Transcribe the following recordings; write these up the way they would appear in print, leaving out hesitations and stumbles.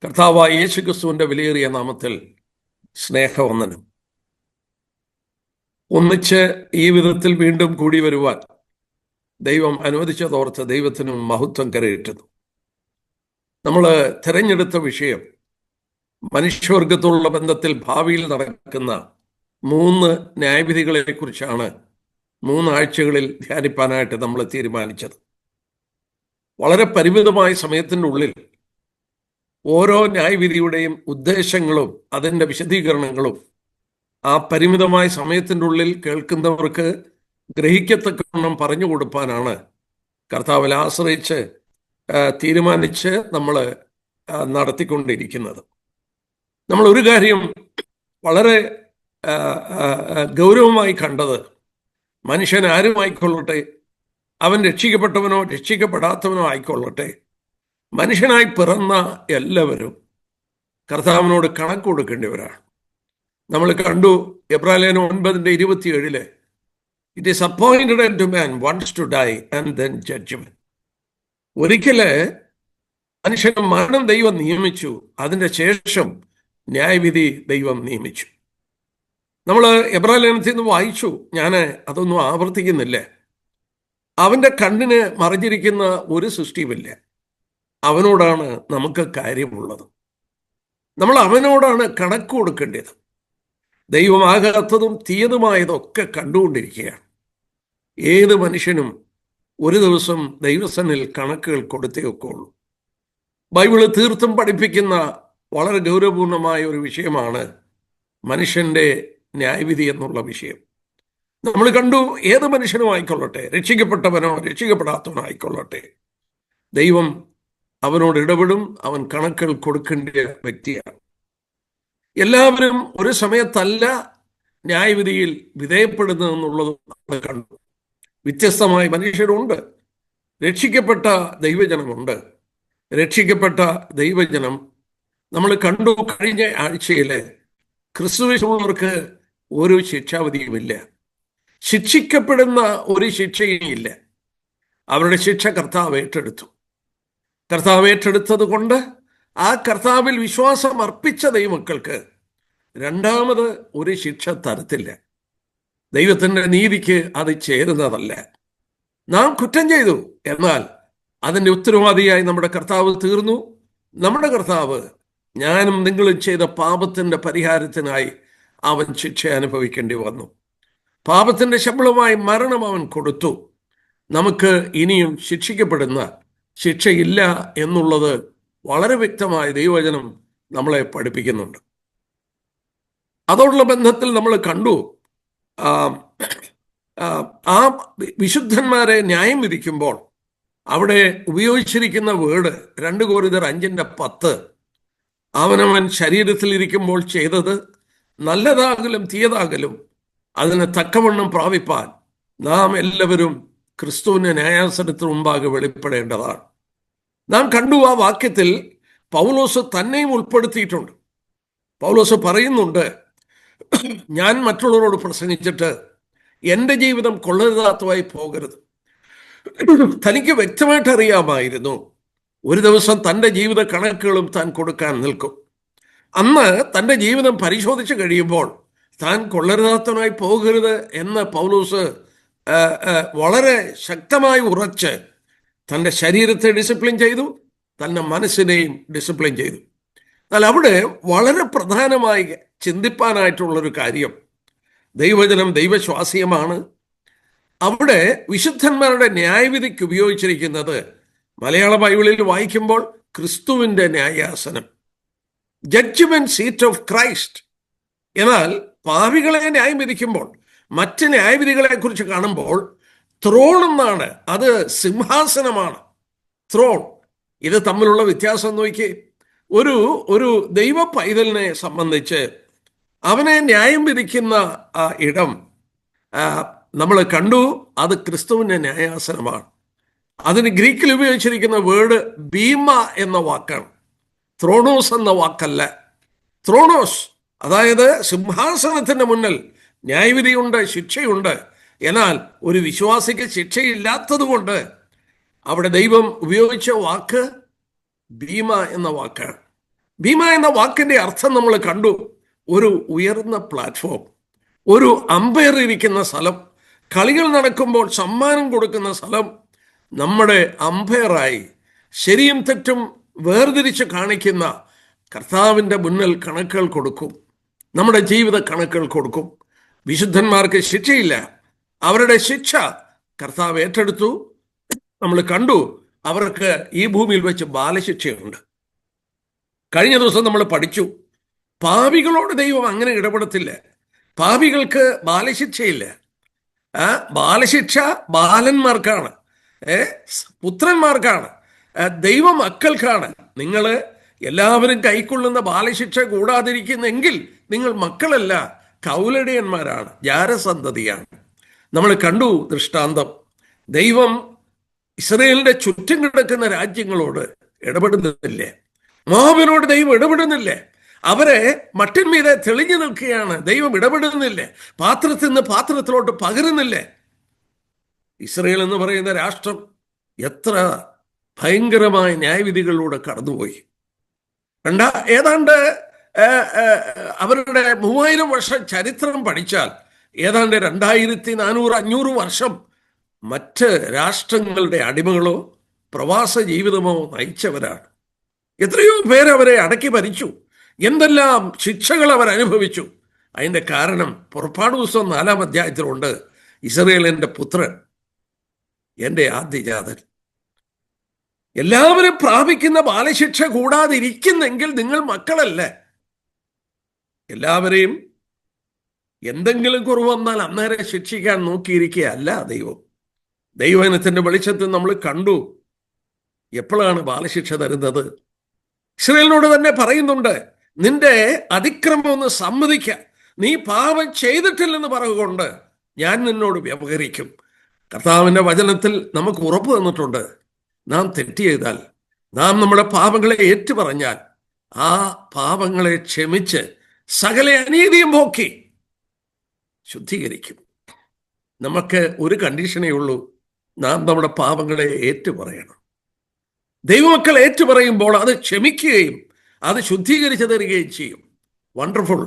കർത്താവായ യേശുക്രിസ്തുവിന്റെ വിലയേറിയ നാമത്തിൽ സ്നേഹവന്ദനം. ഒന്നിച്ച് ഈ വിധത്തിൽ വീണ്ടും കൂടി വരുവാൻ ദൈവം അനുവദിച്ചതോർത്ത് ദൈവത്തിനും മഹത്വം കരയിട്ടുന്നു. നമ്മൾ തിരഞ്ഞെടുത്ത വിഷയം മനുഷ്യവർഗത്തോടുള്ള ബന്ധത്തിൽ ഭാവിയിൽ നടക്കുന്ന 3 ന്യായവിധികളെ കുറിച്ചാണ് 3 ആഴ്ചകളിൽ ധ്യാനിപ്പാനായിട്ട് നമ്മൾ തീരുമാനിച്ചത്. വളരെ പരിമിതമായ സമയത്തിൻ്റെ ഉള്ളിൽ ഓരോ ന്യായവിധിയുടെയും ഉദ്ദേശങ്ങളും അതിൻ്റെ വിശദീകരണങ്ങളും ആ പരിമിതമായ സമയത്തിൻ്റെ ഉള്ളിൽ കേൾക്കുന്നവർക്ക് ഗ്രഹിക്കത്തക്കവണ്ണം പറഞ്ഞു കൊടുപ്പാനാണ് കർത്താവിൽ ആശ്രയിച്ച് തീരുമാനിച്ച് നമ്മൾ നടത്തിക്കൊണ്ടിരിക്കുന്നത്. നമ്മൾ ഒരു കാര്യം വളരെ ഗൗരവമായി കണ്ടത്, മനുഷ്യൻ ആരുമായിക്കൊള്ളട്ടെ, അവൻ രക്ഷിക്കപ്പെട്ടവനോ രക്ഷിക്കപ്പെടാത്തവനോ ആയിക്കൊള്ളട്ടെ, മനുഷ്യനായി പിറന്ന എല്ലാവരും കർത്താവിനോട് കണക്ക് കൊടുക്കേണ്ടവരാണ്. നമ്മൾ കണ്ടു എബ്രായലേഖനം 9:27 it is appointed to man once to die and then judgment. ഒരിക്കല് മനുഷ്യന് മരണം ദൈവം നിയമിച്ചു, അതിൻ്റെ ശേഷം ന്യായവിധി ദൈവം നിയമിച്ചു. നമ്മൾ എബ്രായലേഖനത്തിൽ നിന്ന് വായിച്ചു, ഞാൻ അതൊന്നും ആവർത്തിക്കുന്നില്ല. അവൻ്റെ കണ്ണിന് മറിഞ്ഞിരിക്കുന്ന ഒരു സൃഷ്ടിയുമില്ല. അവനോടാണ് നമുക്ക് കാര്യമുള്ളത്. നമ്മൾ അവനോടാണ് കണക്ക് കൊടുക്കേണ്ടത്. ദൈവമാകാത്തതും തീയതുമായതൊക്കെ കണ്ടുകൊണ്ടിരിക്കുകയാണ്. ഏത് മനുഷ്യനും ഒരു ദിവസം ദൈവസന്നിൽ കണക്കുകൾ കൊടുത്തേ ഒക്കെയുള്ളൂ. ബൈബിള് തീർത്തും പഠിപ്പിക്കുന്ന വളരെ ഗൗരവപൂർണമായ ഒരു വിഷയമാണ് മനുഷ്യൻ്റെ ന്യായവിധി എന്നുള്ള വിഷയം. നമ്മൾ കണ്ടു, ഏത് മനുഷ്യനും ആയിക്കൊള്ളട്ടെ, രക്ഷിക്കപ്പെട്ടവനോ രക്ഷിക്കപ്പെടാത്തവനോ ആയിക്കൊള്ളട്ടെ, ദൈവം അവനോട് ഇടപെടും. അവൻ കണക്കുകൾ കൊടുക്കേണ്ട വ്യക്തിയാണ്. എല്ലാവരും ഒരു സമയത്തല്ല ന്യായവിധിയിൽ വിധേയപ്പെടുന്നതെന്നുള്ളതും നമ്മൾ കണ്ടു. വ്യത്യസ്തമായ മനുഷ്യരുണ്ട്. രക്ഷിക്കപ്പെട്ട ദൈവജനമുണ്ട്. രക്ഷിക്കപ്പെട്ട ദൈവജനം നമ്മൾ കണ്ടു. കഴിഞ്ഞ ആഴ്ചയിൽ ക്രിസ്തുവിനുള്ളവർക്ക് ഒരു ശിക്ഷാവിധിയുമില്ല. ശിക്ഷിക്കപ്പെടുന്ന ഒരു ശിക്ഷയും ഇല്ല. അവരുടെ ശിക്ഷ കർത്താവ് ഏറ്റെടുത്തു. കർത്താവ് ഏറ്റെടുത്തത് കൊണ്ട് ആ കർത്താവിൽ വിശ്വാസം അർപ്പിച്ച ദൈവമക്കൾക്ക് രണ്ടാമത് ഒരു ശിക്ഷ തരത്തില്ല. ദൈവത്തിൻ്റെ നീതിക്ക് അത് ചേരുന്നതല്ല. നാം കുറ്റം ചെയ്തു, എന്നാൽ അതിൻ്റെ ഉത്തരവാദിയായി നമ്മുടെ കർത്താവ് തീർന്നു. നമ്മുടെ കർത്താവ് ഞാനും നിങ്ങളും ചെയ്ത പാപത്തിൻ്റെ പരിഹാരത്തിനായി അവൻ ശിക്ഷ അനുഭവിക്കേണ്ടി വന്നു. പാപത്തിൻ്റെ ശമ്പളമായി മരണം അവൻ കൊടുത്തു. നമുക്ക് ഇനിയും ശിക്ഷിക്കപ്പെടുന്ന ശിക്ഷയില്ല എന്നുള്ളത് വളരെ വ്യക്തമായ ദൈവവചനം നമ്മളെ പഠിപ്പിക്കുന്നുണ്ട്. അതോടുള്ള ബന്ധത്തിൽ നമ്മൾ കണ്ടു, ആ വിശുദ്ധന്മാരെ ന്യായം വിധിക്കുമ്പോൾ അവിടെ ഉപയോഗിച്ചിരിക്കുന്ന വേർഡ് 2 കൊരിന്ത്യർ 5:10 അവനവൻ ശരീരത്തിലിരിക്കുമ്പോൾ ചെയ്തത് നല്ലതാകലും തീയതാകലും അതിന് തക്കവണ്ണം പ്രാപിപ്പാൻ നാം എല്ലാവരും ക്രിസ്തുവിൻ്റെ ന്യായാസനത്തിന് മുമ്പാകെ വെളിപ്പെടേണ്ടതാണ്. നാം കണ്ടു, ആ വാക്യത്തിൽ പൗലോസ് തന്നെയും ഉൾപ്പെടുത്തിയിട്ടുണ്ട്. പൗലോസ് പറയുന്നുണ്ട്, ഞാൻ മറ്റുള്ളവരോട് പ്രസംഗിച്ചിട്ട് എൻ്റെ ജീവിതം കൊള്ളരുതാത്തതായി പോകരുത്. തനിക്ക് വ്യക്തമായിട്ട് അറിയാമായിരുന്നു ഒരു ദിവസം തൻ്റെ ജീവിത കണക്കുകളും താൻ കൊടുക്കാൻ നിൽക്കും. അന്ന് തൻ്റെ ജീവിതം പരിശോധിച്ച് കഴിയുമ്പോൾ താൻ കൊള്ളരുതാത്തവനായി പോകരുത് എന്ന് പൗലോസ് വളരെ ശക്തമായി ഉറച്ച് തൻ്റെ ശരീരത്തെ ഡിസിപ്ലിൻ ചെയ്തു, തൻ്റെ മനസ്സിനെയും ഡിസിപ്ലിൻ ചെയ്തു. എന്നാൽ അവിടെ വളരെ പ്രധാനമായി ചിന്തിപ്പാനായിട്ടുള്ളൊരു കാര്യം, ദൈവജനം ദൈവശ്വാസീയമാണ്. അവിടെ വിശുദ്ധന്മാരുടെ ന്യായവിധിക്ക് ഉപയോഗിച്ചിരിക്കുന്നത് മലയാള ബൈബിളിൽ വായിക്കുമ്പോൾ ക്രിസ്തുവിൻ്റെ ന്യായാസനം, ജഡ്ജ്മെന്റ് സീറ്റ് ഓഫ് ക്രൈസ്റ്റ്. എന്നാൽ പാപികളെ ന്യായം വിധിക്കുമ്പോൾ, മറ്റ് ന്യായവിധികളെ കുറിച്ച് കാണുമ്പോൾ ത്രോൺ എന്നാണ്. അത് സിംഹാസനമാണ്, ത്രോൺ. ഇത് തമ്മിലുള്ള വ്യത്യാസം നോക്കി. ഒരു ദൈവ പൈതലിനെ സംബന്ധിച്ച് അവനെ ന്യായം വിധിക്കുന്ന ആ ഇടം നമ്മൾ കണ്ടു, അത് ക്രിസ്തുവിൻ്റെ ന്യായാസനമാണ്. അതിന് ഗ്രീക്കിൽ ഉപയോഗിച്ചിരിക്കുന്ന വേർഡ് ബീമ എന്ന വാക്കാണ്, ത്രോണോസ് എന്ന വാക്കല്ല. ത്രോണോസ് അതായത് സിംഹാസനത്തിൻ്റെ മുന്നിൽ ന്യായവിധിയുണ്ട്, ശിക്ഷയുണ്ട്. എന്നാൽ ഒരു വിശ്വാസിക്ക് ശിക്ഷയില്ലാത്തത് കൊണ്ട് അവിടെ ദൈവം ഉപയോഗിച്ച വാക്ക് ഭീമ എന്ന വാക്കാണ്. ഭീമ എന്ന വാക്കിന്റെ അർത്ഥം നമ്മൾ കണ്ടു. ഒരു ഉയർന്ന പ്ലാറ്റ്ഫോം, ഒരു അമ്പയർ ഇരിക്കുന്ന സ്ഥലം, കളികൾ നടക്കുമ്പോൾ സമ്മാനം കൊടുക്കുന്ന സ്ഥലം. നമ്മുടെ അമ്പയറായി ശരിയും തെറ്റും വേർതിരിച്ച് കാണിക്കുന്ന കർത്താവിൻ്റെ മുന്നിൽ കണക്കുകൾ കൊടുക്കും. നമ്മുടെ ജീവിത കണക്കുകൾ കൊടുക്കും. വിശുദ്ധന്മാർക്ക് ശിക്ഷയില്ല, അവരുടെ ശിക്ഷ കർത്താവ് ഏറ്റെടുത്തു. നമ്മൾ കണ്ടു, അവർക്ക് ഈ ഭൂമിയിൽ വെച്ച് ബാലശിക്ഷയുണ്ട്. കഴിഞ്ഞ ദിവസം നമ്മൾ പഠിച്ചു, പാപികളോട് ദൈവം അങ്ങനെ ഇടപെടത്തില്ല. പാപികൾക്ക് ബാലശിക്ഷയില്ല. ബാലശിക്ഷ ബാലന്മാർക്കാണ്, പുത്രന്മാർക്കാണ്, ദൈവമക്കൾക്കാണ്. നിങ്ങൾ എല്ലാവരും കൈക്കൊള്ളുന്ന ബാലശിക്ഷ കൂടാതിരിക്കുന്നെങ്കിൽ നിങ്ങൾ മക്കളല്ല, കൗലടിയന്മാരാണ്, ജാരസന്തതിയാണ്. നമ്മൾ കണ്ടു ദൃഷ്ടാന്തം. ദൈവം ഇസ്രയേലിന്റെ ചുറ്റും കിടക്കുന്ന രാജ്യങ്ങളോട് ഇടപെടുന്നില്ലേ? മോവാബിനോട് ദൈവം ഇടപെടുന്നില്ലേ? അവരെ മട്ടിന്മീതെ തെളിഞ്ഞു നിൽക്കുകയാണ്, ദൈവം ഇടപെടുന്നില്ലേ? പാത്രത്തിൽ നിന്ന് പാത്രത്തിലോട്ട് പകരുന്നില്ലേ? ഇസ്രയേൽ എന്ന് പറയുന്ന രാഷ്ട്രം എത്ര ഭയങ്കരമായ ന്യായവിധികളിലൂടെ കടന്നുപോയി. ഏതാണ്ട് അവരുടെ 3000 വർഷം ചരിത്രം പഠിച്ചാൽ ഏതാണ്ട് 2400-500 വർഷം മറ്റ് രാഷ്ട്രങ്ങളുടെ അടിമകളോ പ്രവാസ ജീവിതമോ നയിച്ചവരാണ്. എത്രയോ പേരവരെ അടക്കി ഭരിച്ചു, എന്തെല്ലാം ശിക്ഷകൾ അവർ അനുഭവിച്ചു. അതിൻ്റെ കാരണം പുറപ്പാട് പുസ്തകം 4-ാം അധ്യായത്തിലുണ്ട്. ഇസ്രയേലിൻ്റെ പുത്രൻ, എൻ്റെ ആദ്യജാതൻ. എല്ലാവരും പ്രാപിക്കുന്ന ബാലശിക്ഷ കൂടാതിരിക്കുന്നെങ്കിൽ നിങ്ങൾ മക്കളല്ലേ? എല്ലാവരെയും എന്തെങ്കിലും കുറവ് വന്നാൽ അന്നേരം ശിക്ഷിക്കാൻ നോക്കിയിരിക്കുകയല്ല ദൈവം. ദൈവജനത്തിന്റെ വെളിച്ചത്തിൽ നമ്മൾ കണ്ടു എപ്പോഴാണ് ബാലശിക്ഷ തരുന്നത്. ഇസ്രായേലിനോട് തന്നെ പറയുന്നുണ്ട്, നിന്റെ അതിക്രമം ഒന്ന് സമ്മതിക്ക, നീ പാപം ചെയ്തിട്ടില്ലെന്ന് പറഞ്ഞുകൊണ്ട് ഞാൻ നിന്നോട് വ്യവഹരിക്കും. കർത്താവിൻ്റെ വചനത്തിൽ നമുക്ക് ഉറപ്പ് തന്നിട്ടുണ്ട്, നാം തെറ്റ് ചെയ്താൽ, നാം നമ്മുടെ പാപങ്ങളെ ഏറ്റുപറഞ്ഞാൽ ആ പാപങ്ങളെ ക്ഷമിച്ച് സകല അനീതിയും പോക്കി ശുദ്ധീകരിക്കും. നമുക്ക് ഒരു കണ്ടീഷനേ ഉള്ളൂ, നാം നമ്മുടെ പാപങ്ങളെ ഏറ്റുപറയണം. ദൈവമക്കൾ ഏറ്റുപറയുമ്പോൾ അത് ക്ഷമിക്കുകയും അത് ശുദ്ധീകരിച്ചു തരികയും ചെയ്യും. വണ്ടർഫുൾ!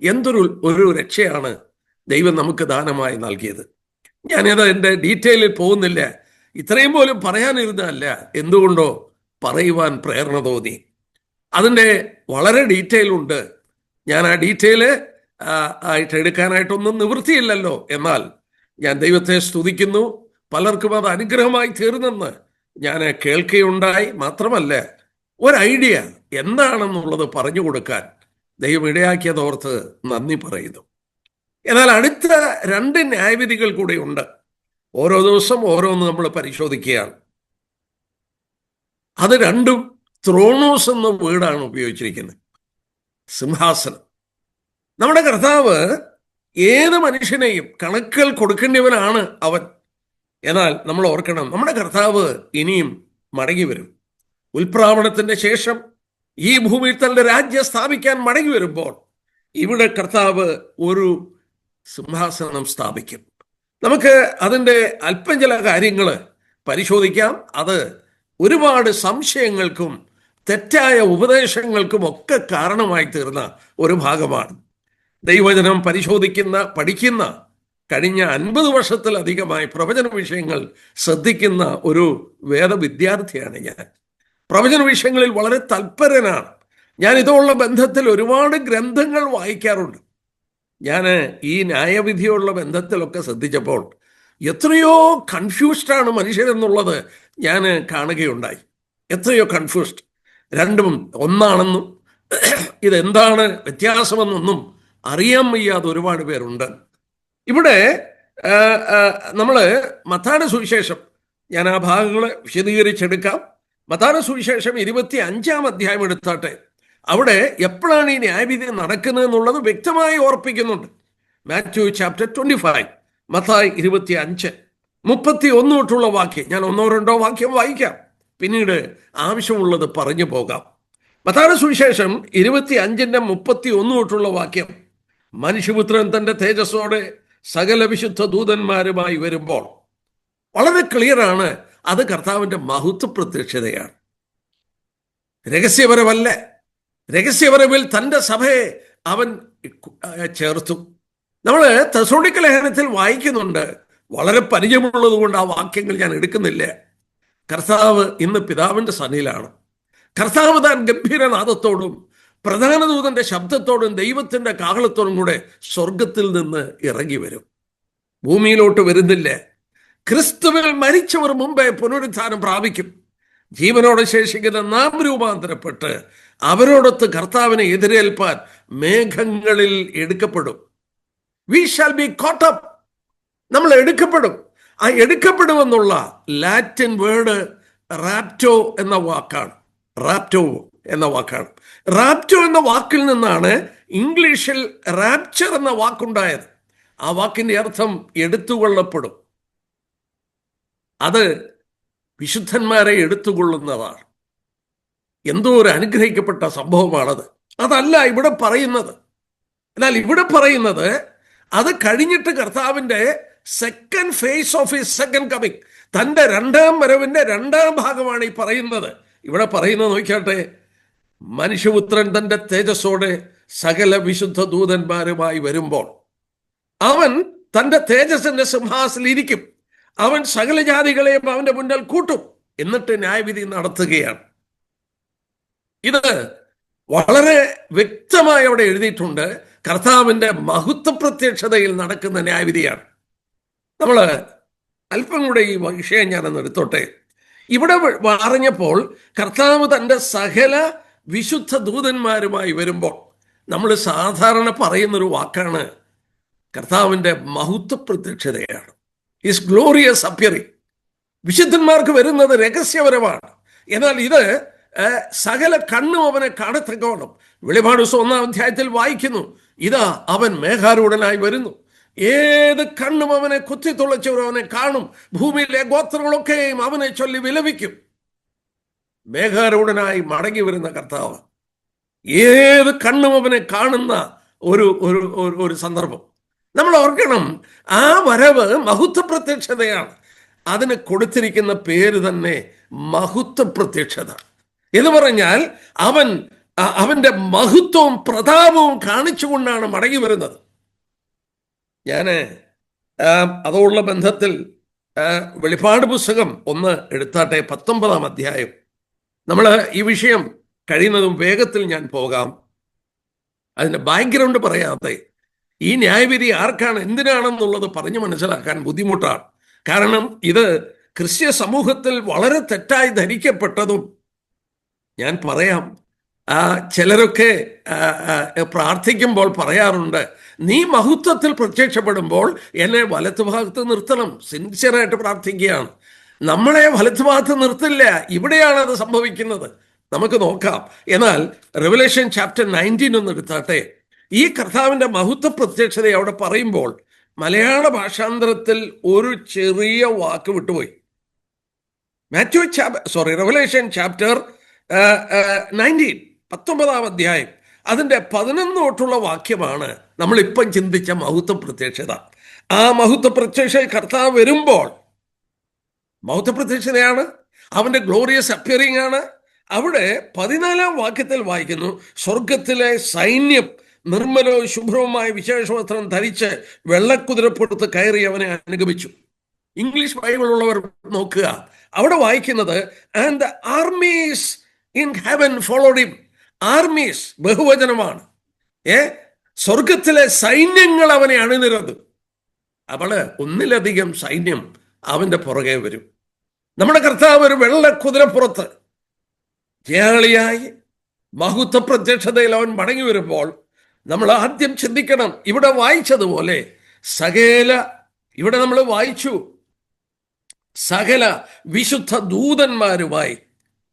എന്തൊരു രക്ഷയാണ് ദൈവം നമുക്ക് ദാനമായി നൽകിയത്. ഞാനത് എൻ്റെ ഡീറ്റെയിലിൽ പോകുന്നില്ല, ഇത്രയും പോലും പറയാനിരുന്നതല്ല. എന്തുകൊണ്ടോ പറയുവാൻ പ്രേരണ തോന്നി. അതിൻ്റെ വളരെ ഡീറ്റെയിൽ ഉണ്ട്. ഞാൻ ആ ഡീറ്റെയിൽ ആയിട്ട് എടുക്കാനായിട്ടൊന്നും നിവൃത്തിയില്ലല്ലോ. എന്നാൽ ഞാൻ ദൈവത്തെ സ്തുതിക്കുന്നു. പലർക്കും അത് അനുഗ്രഹമായി തീർന്നെന്ന് ഞാൻ കേൾക്കുകയുണ്ടായി. മാത്രമല്ല, ഒരു ഐഡിയ എന്താണെന്നുള്ളത് പറഞ്ഞു കൊടുക്കാൻ ദൈവം ഇടയാക്കിയതോർത്ത് നന്ദി പറയുന്നു. എന്നാൽ അടുത്ത 2 ന്യായവിധികൾ കൂടെ ഉണ്ട്. ഓരോ ദിവസം ഓരോന്ന് നമ്മൾ പരിശോധിക്കുകയാണ്. അത് രണ്ടും ത്രോണോസ് എന്ന വേർഡാണ് ഉപയോഗിച്ചിരിക്കുന്നത്, സിംഹാസനം. നമ്മുടെ കർത്താവ് ഏത് മനുഷ്യനെയും കണക്കുകൾ കൊടുക്കേണ്ടവനാണ് അവൻ. എന്നാൽ നമ്മൾ ഓർക്കണം, നമ്മുടെ കർത്താവ് ഇനിയും മടങ്ങി വരും. ഉൽപ്രാവണത്തിന്റെ ശേഷം ഈ ഭൂമിയിൽ തന്റെ രാജ്യം സ്ഥാപിക്കാൻ മടങ്ങി വരുമ്പോൾ ഇവിടെ കർത്താവ് ഒരു സിംഹാസനം സ്ഥാപിക്കും. നമുക്ക് അതിൻ്റെ അല്പം ചില കാര്യങ്ങൾ പരിശോധിക്കാം. അത് ഒരുപാട് സംശയങ്ങൾക്കും തെറ്റായ ഉപദേശങ്ങൾക്കും ഒക്കെ കാരണമായി തീർന്ന ഒരു ഭാഗമാണ്. ദൈവവചനം പഠിക്കുന്ന കഴിഞ്ഞ 50 വർഷത്തിലധികമായി പ്രവചന വിഷയങ്ങൾ ശ്രദ്ധിക്കുന്ന ഒരു വേദവിദ്യാർത്ഥിയാണ് ഞാൻ. പ്രവചന വിഷയങ്ങളിൽ വളരെ തൽപരനാണ് ഞാൻ. ഇതുള്ള ബന്ധത്തിൽ ഒരുപാട് ഗ്രന്ഥങ്ങൾ വായിക്കാറുണ്ട്. ഞാൻ ഈ ന്യായവിധിയുള്ള ബന്ധത്തിലൊക്കെ ശ്രദ്ധിച്ചപ്പോൾ എത്രയോ കൺഫ്യൂസ്ഡാണ് മനുഷ്യരെന്നുള്ളത് ഞാൻ കാണുകയുണ്ടായി. എത്രയോ കൺഫ്യൂസ്ഡ്, രണ്ടും ഒന്നാണെന്നും ഇതെന്താണ് വ്യത്യാസമെന്നൊന്നും അറിയാൻ വയ്യാതെ ഒരുപാട് പേരുണ്ട്. ഇവിടെ നമ്മൾ മത്തായിയുടെ സുവിശേഷം, ഞാൻ ആ ഭാഗങ്ങൾ വിശദീകരിച്ചെടുക്കാം. മത്തായിയുടെ സുവിശേഷം 25-ാം അധ്യായം എടുത്താട്ടെ. അവിടെ എപ്പോഴാണ് ഈ ന്യായവിധി നടക്കുന്നത് എന്നുള്ളത് വ്യക്തമായി ഓർപ്പിക്കുന്നുണ്ട്. മാത്യു ചാപ്റ്റർ 25, മത്തായി 25:31 തൊട്ടുള്ള വാക്യം ഞാൻ 1-2 വാക്യം വായിക്കാം, പിന്നീട് ആവശ്യമുള്ളത് പറഞ്ഞു പോകാം. മത്തായിയുടെ സുവിശേഷം 25:31 തൊട്ടുള്ള വാക്യം, മനുഷ്യപുത്രൻ തന്റെ തേജസ്സോടെ സകല വിശുദ്ധ ദൂതന്മാരുമായി വരുമ്പോൾ, വളരെ ക്ലിയറാണ്, അത് കർത്താവിൻ്റെ മഹത്വ പ്രത്യക്ഷതയാണ്, രഹസ്യപരമല്ല. രഹസ്യവരവിൽ തൻ്റെ സഭയെ അവൻ ചേർത്തു. നമ്മൾ തെസ്സലോനിക്ക ലേഖനത്തിൽ വായിക്കുന്നുണ്ട്. വളരെ പരിചയമുള്ളത് കൊണ്ട് ആ വാക്യങ്ങൾ ഞാൻ എടുക്കുന്നില്ല. കർത്താവ് ഇന്ന് പിതാവിൻ്റെ സന്നിധിയിലാണ്. കർത്താവ് താൻ ഗംഭീരനാദത്തോടും പ്രധാന ദൂതന്റെ ശബ്ദത്തോടും ദൈവത്തിന്റെ കാഹളത്തോടും കൂടെ സ്വർഗത്തിൽ നിന്ന് ഇറങ്ങി വരും. ഭൂമിയിലോട്ട് വരുന്നില്ല. ക്രിസ്തുവിൽ മരിച്ചവർ മുമ്പേ പുനരുത്ഥാനം പ്രാപിക്കും. ജീവനോടെ ശേഷിക്കുന്ന നാം രൂപാന്തരപ്പെട്ട് അവരോടൊത്ത് കർത്താവിനെ എതിരേൽപ്പാൻ മേഘങ്ങളിൽ എടുക്കപ്പെടും. We shall be caught up. നമ്മൾ എടുക്കപ്പെടും. ആ എടുക്കപ്പെടുമെന്നുള്ള ലാറ്റിൻ വേർഡ് റാപ്റ്റോ എന്ന വാക്കാണ്. റാപ്റ്റോ എന്ന വാക്കാണ്. റാപ്റ്റോ എന്ന വാക്കിൽ നിന്നാണ് ഇംഗ്ലീഷിൽ റാപ്ചർ എന്ന വാക്കുണ്ടായത്. ആ വാക്കിന്റെ അർത്ഥം എടുത്തുകൊള്ളപ്പെടും. അത് വിശുദ്ധന്മാരെ എടുത്തുകൊള്ളുന്നതാണ്. എന്തോ ഒരു അനുഗ്രഹിക്കപ്പെട്ട സംഭവമാണത്. അതല്ല ഇവിടെ പറയുന്നത്. എന്നാൽ ഇവിടെ പറയുന്നത് അത് കഴിഞ്ഞിട്ട് കർത്താവിൻ്റെ second phase of his second coming, തൻ്റെ രണ്ടാം വരവിൻ്റെ രണ്ടാം ഭാഗമാണ് ഈ പറയുന്നത്. ഇവിടെ പറയുന്നത് നോക്കിയാട്ടെ, മനുഷ്യപുത്രൻ തൻ്റെ തേജസ്സോടെ സകല വിശുദ്ധ ദൂതന്മാരുമായി വരുമ്പോൾ അവൻ തൻ്റെ തേജസ്സിന്റെ സിംഹാസനത്തിൽ ഇരിക്കും. അവൻ സകല ജാതികളെയും അവന്റെ മുന്നിൽ കൂട്ടും. എന്നിട്ട് ന്യായവിധി നടത്തുകയാണ്. ഇത് വളരെ വ്യക്തമായി അവിടെ എഴുതിയിട്ടുണ്ട്. കർത്താവിൻ്റെ മഹത്വ പ്രത്യക്ഷതയിൽ നടക്കുന്ന ന്യായവിധിയാണ്. നമ്മൾ അല്പം കൂടെ ഈ വിഷയം ഞാനൊന്ന് എടുത്തോട്ടെ. ഇവിടെ പറഞ്ഞപ്പോൾ കർത്താവ് തൻ്റെ സകല വിശുദ്ധ ദൂതന്മാരുമായി വരുമ്പോൾ നമ്മൾ സാധാരണ പറയുന്നൊരു വാക്കാണ് കർത്താവിൻ്റെ മഹത്വ പ്രത്യക്ഷതയാണ്. His glorious appearing. വിശുദ്ധന്മാർക്ക് വരുന്നത് രഹസ്യപരമാണ്. എന്നാൽ ഇത് സകല കണ്ണും അവനെ കാണത്തക്കവണ്ണം വെളിപാട് 1-ാം അധ്യായത്തിൽ വായിക്കുന്നു. ഇതാ അവൻ മേഘാരൂഢനായി വരുന്നു, ഏത് കണ്ണും അവനെ കുത്തിത്തുളച്ചവരും അവനെ കാണും, ഭൂമിയിലെ ഗോത്രങ്ങളൊക്കെയും അവനെ ചൊല്ലി വിലപിക്കും. മേഘാരൂഢനായി മടങ്ങി വരുന്ന കർത്താവ്, ഏത് കണ്ണും അവനെ കാണുന്ന ഒരു സന്ദർഭം നമ്മൾ ഓർക്കണം. ആ വരവ് മഹത്വ പ്രത്യക്ഷതയാണ്. അതിന് കൊടുത്തിരിക്കുന്ന പേര് തന്നെ മഹത്വ പ്രത്യക്ഷത എന്ന് പറഞ്ഞാൽ അവന്റെ മഹത്വവും പ്രതാപവും കാണിച്ചുകൊണ്ടാണ് മടങ്ങി വരുന്നത്. ഞാൻ അതോടുള്ള ബന്ധത്തിൽ വെളിപ്പാട് പുസ്തകം 1 എടുത്താട്ടെ, 19-ാം അധ്യായം. നമ്മൾ ഈ വിഷയം കഴിയുന്നതും വേഗത്തിൽ ഞാൻ പോകാം. അതിൻ്റെ ബാക്ക്ഗ്രൗണ്ട് പറയാതെ ഈ ന്യായവിധി ആർക്കാണ് എന്തിനാണെന്നുള്ളത് പറഞ്ഞു മനസ്സിലാക്കാൻ ബുദ്ധിമുട്ടാണ്. കാരണം ഇത് ക്രിസ്ത്യ സമൂഹത്തിൽ വളരെ തെറ്റായി ധരിക്കപ്പെട്ടതും ഞാൻ പറയാം. ചിലരൊക്കെ പ്രാർത്ഥിക്കുമ്പോൾ പറയാറുണ്ട്, നീ മഹത്വത്തിൽ പ്രത്യക്ഷപ്പെടുമ്പോൾ എന്നെ വലത്തുഭാഗത്ത് നിർത്തണം. സിൻസിയറായിട്ട് പ്രാർത്ഥിക്കുകയാണ്. നമ്മളെ വലത്തുഭാഗത്ത് നിർത്തില്ല. ഇവിടെയാണ് അത് സംഭവിക്കുന്നത്. നമുക്ക് നോക്കാം. എന്നാൽ റെവലേഷൻ ചാപ്റ്റർ 19 ഒന്ന് എടുത്താട്ടെ. ഈ കർത്താവിൻ്റെ മഹത്വ പ്രത്യക്ഷത അവിടെ പറയുമ്പോൾ മലയാള ഭാഷാന്തരത്തിൽ ഒരു ചെറിയ വാക്ക് വിട്ടുപോയി. റെവലേഷൻ ചാപ്റ്റർ 19, 19-ാം അധ്യായം, അതിൻ്റെ 11 തൊട്ടുള്ള വാക്യമാണ് നമ്മളിപ്പം ചിന്തിച്ച മഹത്വ പ്രത്യക്ഷത. ആ മഹത്വ പ്രത്യക്ഷ കർത്താവ് വരുമ്പോൾ മഹത്വ പ്രത്യക്ഷതയാണ്, അവൻ്റെ ഗ്ലോറിയസ് അപ്പിയറിംഗ് ആണ്. അവിടെ 14-ാം വാക്യത്തിൽ വായിക്കുന്നു, സ്വർഗത്തിലെ സൈന്യം നിർമ്മലവും ശുഭ്രവുമായ വിശേഷവസ്ത്രം ധരിച്ച് വെള്ളക്കുതിരപ്പുറത്ത് കയറി അവനെ അനുഗമിച്ചു. ഇംഗ്ലീഷ് ബൈബിൾ ഉള്ളവർ നോക്കുക, അവിടെ വായിക്കുന്നത് and the armies in heaven followed him. Armies ബഹുവചനമാണ്. സ്വർഗത്തിലെ സൈന്യങ്ങൾ അവനെ അണിനിരന്നു. അവള് ഒന്നിലധികം സൈന്യം അവന്റെ പുറകെ വരും. നമ്മുടെ കർത്താവ് ഒരു വെള്ളക്കുതിരപ്പുറത്ത് ജയാളിയായി മഹത്വ പ്രത്യക്ഷതയിൽ അവൻ മടങ്ങി വരുമ്പോൾ നമ്മൾ ആദ്യം ചിന്തിക്കണം, ഇവിടെ വായിച്ചതുപോലെ ഇവിടെ നമ്മൾ വായിച്ചു സകല വിശുദ്ധ ദൂതന്മാരുമായി.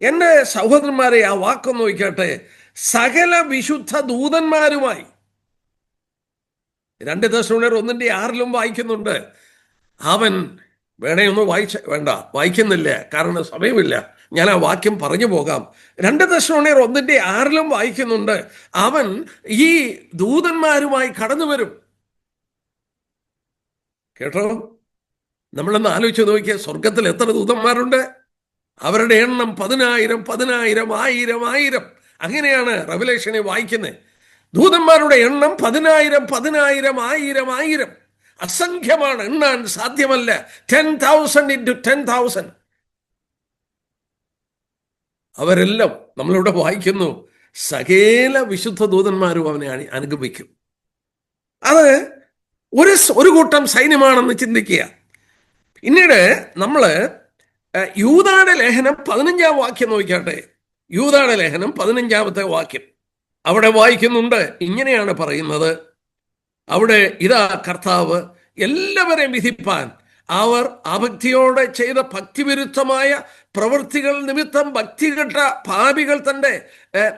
എൻ്റെ സഹോദരന്മാരെ, ആ വാക്കൊന്ന് നോക്കട്ടെ, സകല വിശുദ്ധ ദൂതന്മാരുമായി. 2 തെസ്സലോനിക്കർ 1:6 വായിക്കുന്നുണ്ട്. അവൻ വേണേ വായിക്കുന്നില്ല, കാരണം സമയമില്ല. ഞാൻ ആ വാക്യം പറഞ്ഞു പോകാം. 2 തെസ്സലോനിക്കർ 1:6 വായിക്കുന്നുണ്ട്, അവൻ ഈ ദൂതന്മാരുമായി കടന്നു വരും. കേട്ടോ, നമ്മളൊന്ന് ആലോചിച്ച് നോക്കിയാൽ സ്വർഗത്തിൽ എത്ര ദൂതന്മാരുണ്ട്? അവരുടെ എണ്ണം 10,000, 10,000, 1000, 1000. അങ്ങനെയാണ് റെവലേഷനെ വായിക്കുന്നത്. ദൂതന്മാരുടെ എണ്ണം 10,000, 10,000, 1000, 1000, അസംഖ്യമാണ്, എണ്ണാൻ സാധ്യമല്ല. 10,000 into 10,000. അവരെല്ലാം നമ്മളിവിടെ വായിക്കുന്നു, സകല വിശുദ്ധ ദൂതന്മാരും അവനെ അനുഗമിക്കും. അത് ഒരു കൂട്ടം സൈന്യമാണെന്ന് ചിന്തിക്കുക. പിന്നീട് നമ്മൾ യൂദായുടെ ലേഖനം 15-ാം വാക്യം നോക്കിയാട്ടെ. യൂദായുടെ ലേഖനം 15-ാമത്തെ വാക്യം അവിടെ വായിക്കുന്നുണ്ട്. ഇങ്ങനെയാണ് പറയുന്നത്. അവിടെ ഇതാ കർത്താവ് എല്ലാവരെയും വിധിപ്പാൻ അവർ അഭക്തിയോടെ ചെയ്ത ഭക്തിവിരുദ്ധമായ പ്രവൃത്തികൾ നിമിത്തം ഭക്തികെട്ട പാപികൾ തൻ്റെ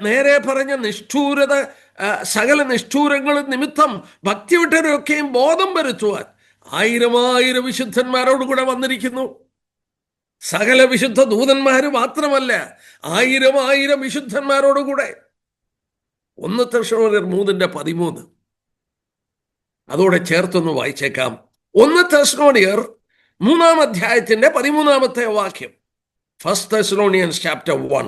നേരെ പറഞ്ഞ നിഷ്ഠൂരത സകല നിഷ്ഠൂരങ്ങളും നിമിത്തം ഭക്തി വിട്ടവരൊക്കെയും ബോധം വരുത്തുവാൻ 1000 വിശുദ്ധന്മാരോടുകൂടെ വന്നിരിക്കുന്നു. സകല വിശുദ്ധ ദൂതന്മാര് മാത്രമല്ല, 1000 വിശുദ്ധന്മാരോടുകൂടെ. 1 തെസ്സലോനിയർ 3:13 അതോടെ ചേർത്തൊന്ന് വായിച്ചേക്കാം. 1 തെസ്സലോനിയർ 3-ാം അധ്യായത്തിന്റെ 13-ാമത്തെ വാക്യം. 1 Thessalonians chapter 1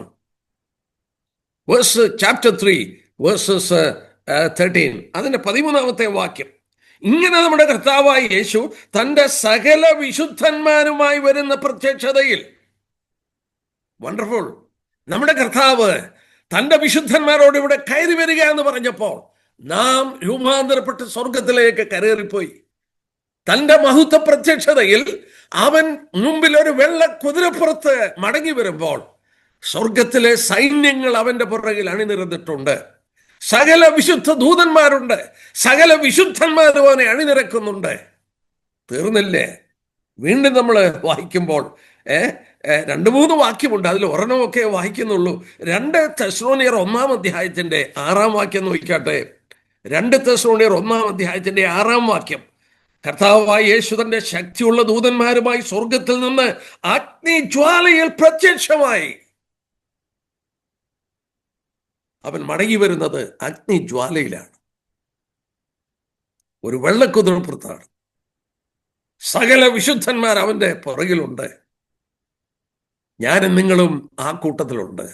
chapter 3 verses 13 അതിന്റെ 13-ാമത്തെ വാക്യം. ഇങ്ങനെ നമ്മുടെ കർത്താവായ യേശു തൻ്റെ സകല വിശുദ്ധന്മാരുമായി വരുന്ന പ്രത്യക്ഷതയിൽ, വണ്ടർഫുൾ, നമ്മുടെ കർത്താവ് തൻ്റെ വിശുദ്ധന്മാരോട് ഇവിടെ കയറി വരിക എന്ന് പറഞ്ഞപ്പോൾ നാം രൂപാന്തരപ്പെട്ട് സ്വർഗത്തിലേക്ക് കരേറിപ്പോയി. തൻ്റെ മഹത്വ പ്രത്യക്ഷതയിൽ അവൻ മുമ്പിൽ ഒരു വെള്ള കുതിരപ്പുറത്ത് മടങ്ങി വരുമ്പോൾ സ്വർഗത്തിലെ സൈന്യങ്ങൾ അവന്റെ പുറകിൽ അണിനിരന്നിട്ടുണ്ട്. സകല വിശുദ്ധ ദൂതന്മാരുണ്ട്, സകല വിശുദ്ധന്മാരും അവനെ അണിനിരക്കുന്നുണ്ട്. തീർന്നില്ലേ? വീണ്ടും നമ്മൾ വായിക്കുമ്പോൾ 2-3 വാക്യമുണ്ട്, അതിൽ ഒരെണ്ണമൊക്കെ വായിക്കുന്നുള്ളൂ. 2 തെസ്സലോനിയർ 1-ാം അധ്യായത്തിന്റെ 6-ാം വാക്യം നോക്കിക്കാട്ടെ. 2 തെസ്സലോനിയർ 1-ാം അധ്യായത്തിന്റെ 6-ാം വാക്യം. കർത്താവായ യേശു തന്റെ ശക്തിയുള്ള ദൂതന്മാരുമായി സ്വർഗത്തിൽ നിന്ന് അഗ്നിജ്വാലയിൽ പ്രത്യക്ഷമായി. അവൻ മടങ്ങി വരുന്നത് അഗ്നിജ്വാലയിലാണ്, ഒരു വെള്ളക്കുതിരപ്പുറത്താണ്. സകല വിശുദ്ധന്മാർ അവന്റെ പുറകിലുണ്ട്. ഞാനും നിങ്ങളും ആ കൂട്ടത്തിലുണ്ട്.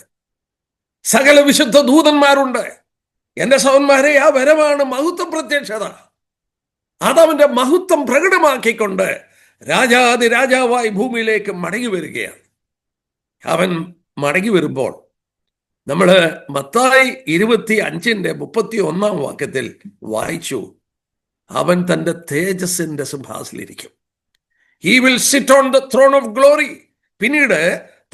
സകല വിശുദ്ധ ദൂതന്മാരുണ്ട്. എന്റെ സഹോദരന്മാരെ, ആ വരവാണ് മഹത്വ പ്രത്യക്ഷത. അതവന്റെ മഹത്വം പ്രകടമാക്കിക്കൊണ്ട് രാജാതി രാജാവായി ഭൂമിയിലേക്ക് മടങ്ങി വരികയാണ്. അവൻ മടങ്ങി വരുമ്പോൾ നമ്മൾ മത്തായി 25:31 വാക്യത്തിൽ വായിച്ചു, അവൻ തൻ്റെ തേജസ്സിന്റെ സിംഹാസനത്തിലിരിക്കും. He will sit on the throne of glory. പിന്നീട്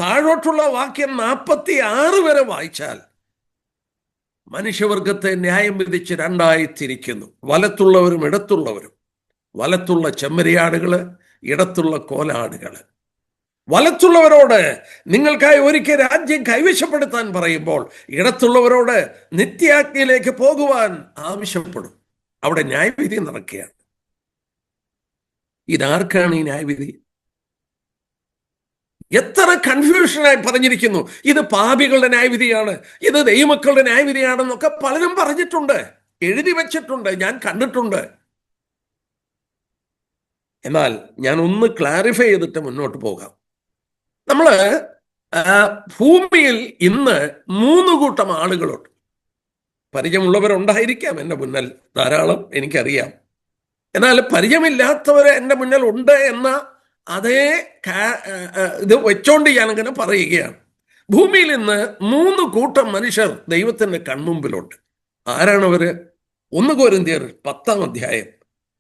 താഴോട്ടുള്ള വാക്യം 46 വരെ വായിച്ചാൽ മനുഷ്യവർഗത്തെ ന്യായം വിധിച്ച് 2ആയി തിരിക്കുന്നു, വലത്തുള്ളവരും ഇടത്തുള്ളവരും. വലത്തുള്ള ചെമ്മരിയാടുകള്, ഇടത്തുള്ള കോലാടുകള്. വലത്തുള്ളവരോട് നിങ്ങൾക്കായി ഒരിക്കൽ രാജ്യം കൈവശപ്പെടുത്താൻ പറയുമ്പോൾ ഇടത്തുള്ളവരോട് നിത്യാഗ്നിയിലേക്ക് പോകുവാൻ ആവശ്യപ്പെടും. അവിടെ ന്യായവിധി നടക്കുകയാണ്. ഇതാർക്കാണ് ഈ ന്യായവിധി? എത്ര കൺഫ്യൂഷനായി പറഞ്ഞിരിക്കുന്നു. ഇത് പാപികളുടെ ന്യായവിധിയാണ്, ഇത് ദൈവമക്കളുടെ ന്യായവിധിയാണെന്നൊക്കെ പലരും പറഞ്ഞിട്ടുണ്ട്, എഴുതി വെച്ചിട്ടുണ്ട്, ഞാൻ കണ്ടിട്ടുണ്ട്. എന്നാൽ ഞാൻ ഒന്ന് ക്ലാരിഫൈ ചെയ്തിട്ട് മുന്നോട്ട് പോകാം. നമ്മള് ഭൂമിയിൽ ഇന്ന് 3 കൂട്ടം ആളുകളുണ്ട്. പരിചയമുള്ളവരുണ്ടായിരിക്കാം എൻ്റെ മുന്നിൽ ധാരാളം, എനിക്കറിയാം. എന്നാൽ പരിചയമില്ലാത്തവർ എൻ്റെ മുന്നിൽ ഉണ്ട് എന്ന അതേ ഇത് വെച്ചോണ്ട് ഞാനങ്ങനെ പറയുകയാണ്. ഭൂമിയിൽ ഇന്ന് 3 കൂട്ടം മനുഷ്യർ ദൈവത്തിൻ്റെ കൺമുമ്പിലുണ്ട്. ആരാണവര്? 1 കൊരിന്ത്യർ 10-ാം അധ്യായം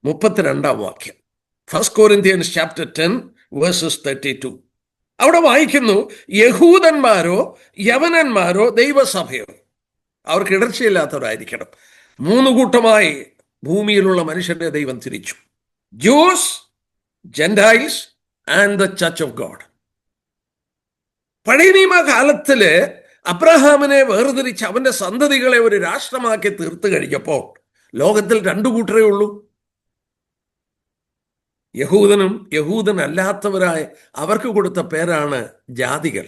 32-ാം വാക്യം. 1 Corinthians chapter 10 verses 32. അവിടെ വായിക്കുന്നു, യഹൂദന്മാരോ യവനന്മാരോ ദൈവസഭയോ, അവർക്ക് ഇടർച്ചയില്ലാത്തവരായിരിക്കണം. 3 കൂട്ടമായി ഭൂമിയിലുള്ള മനുഷ്യരുടെ ദൈവം തിരിച്ചു. Juice, Gentiles and the church of God. പഴയ നിയമകാലത്തില് അബ്രഹാമിനെ വേർതിരിച്ച് അവന്റെ സന്തതികളെ ഒരു രാഷ്ട്രമാക്കി തീർത്തു കഴിഞ്ഞപ്പോൾ ലോകത്തിൽ 2 കൂട്ടരേ ഉള്ളൂ. യഹൂദനും യഹൂദനല്ലാത്തവരായ അവർക്ക് കൊടുത്ത പേരാണ് ജാതികൾ.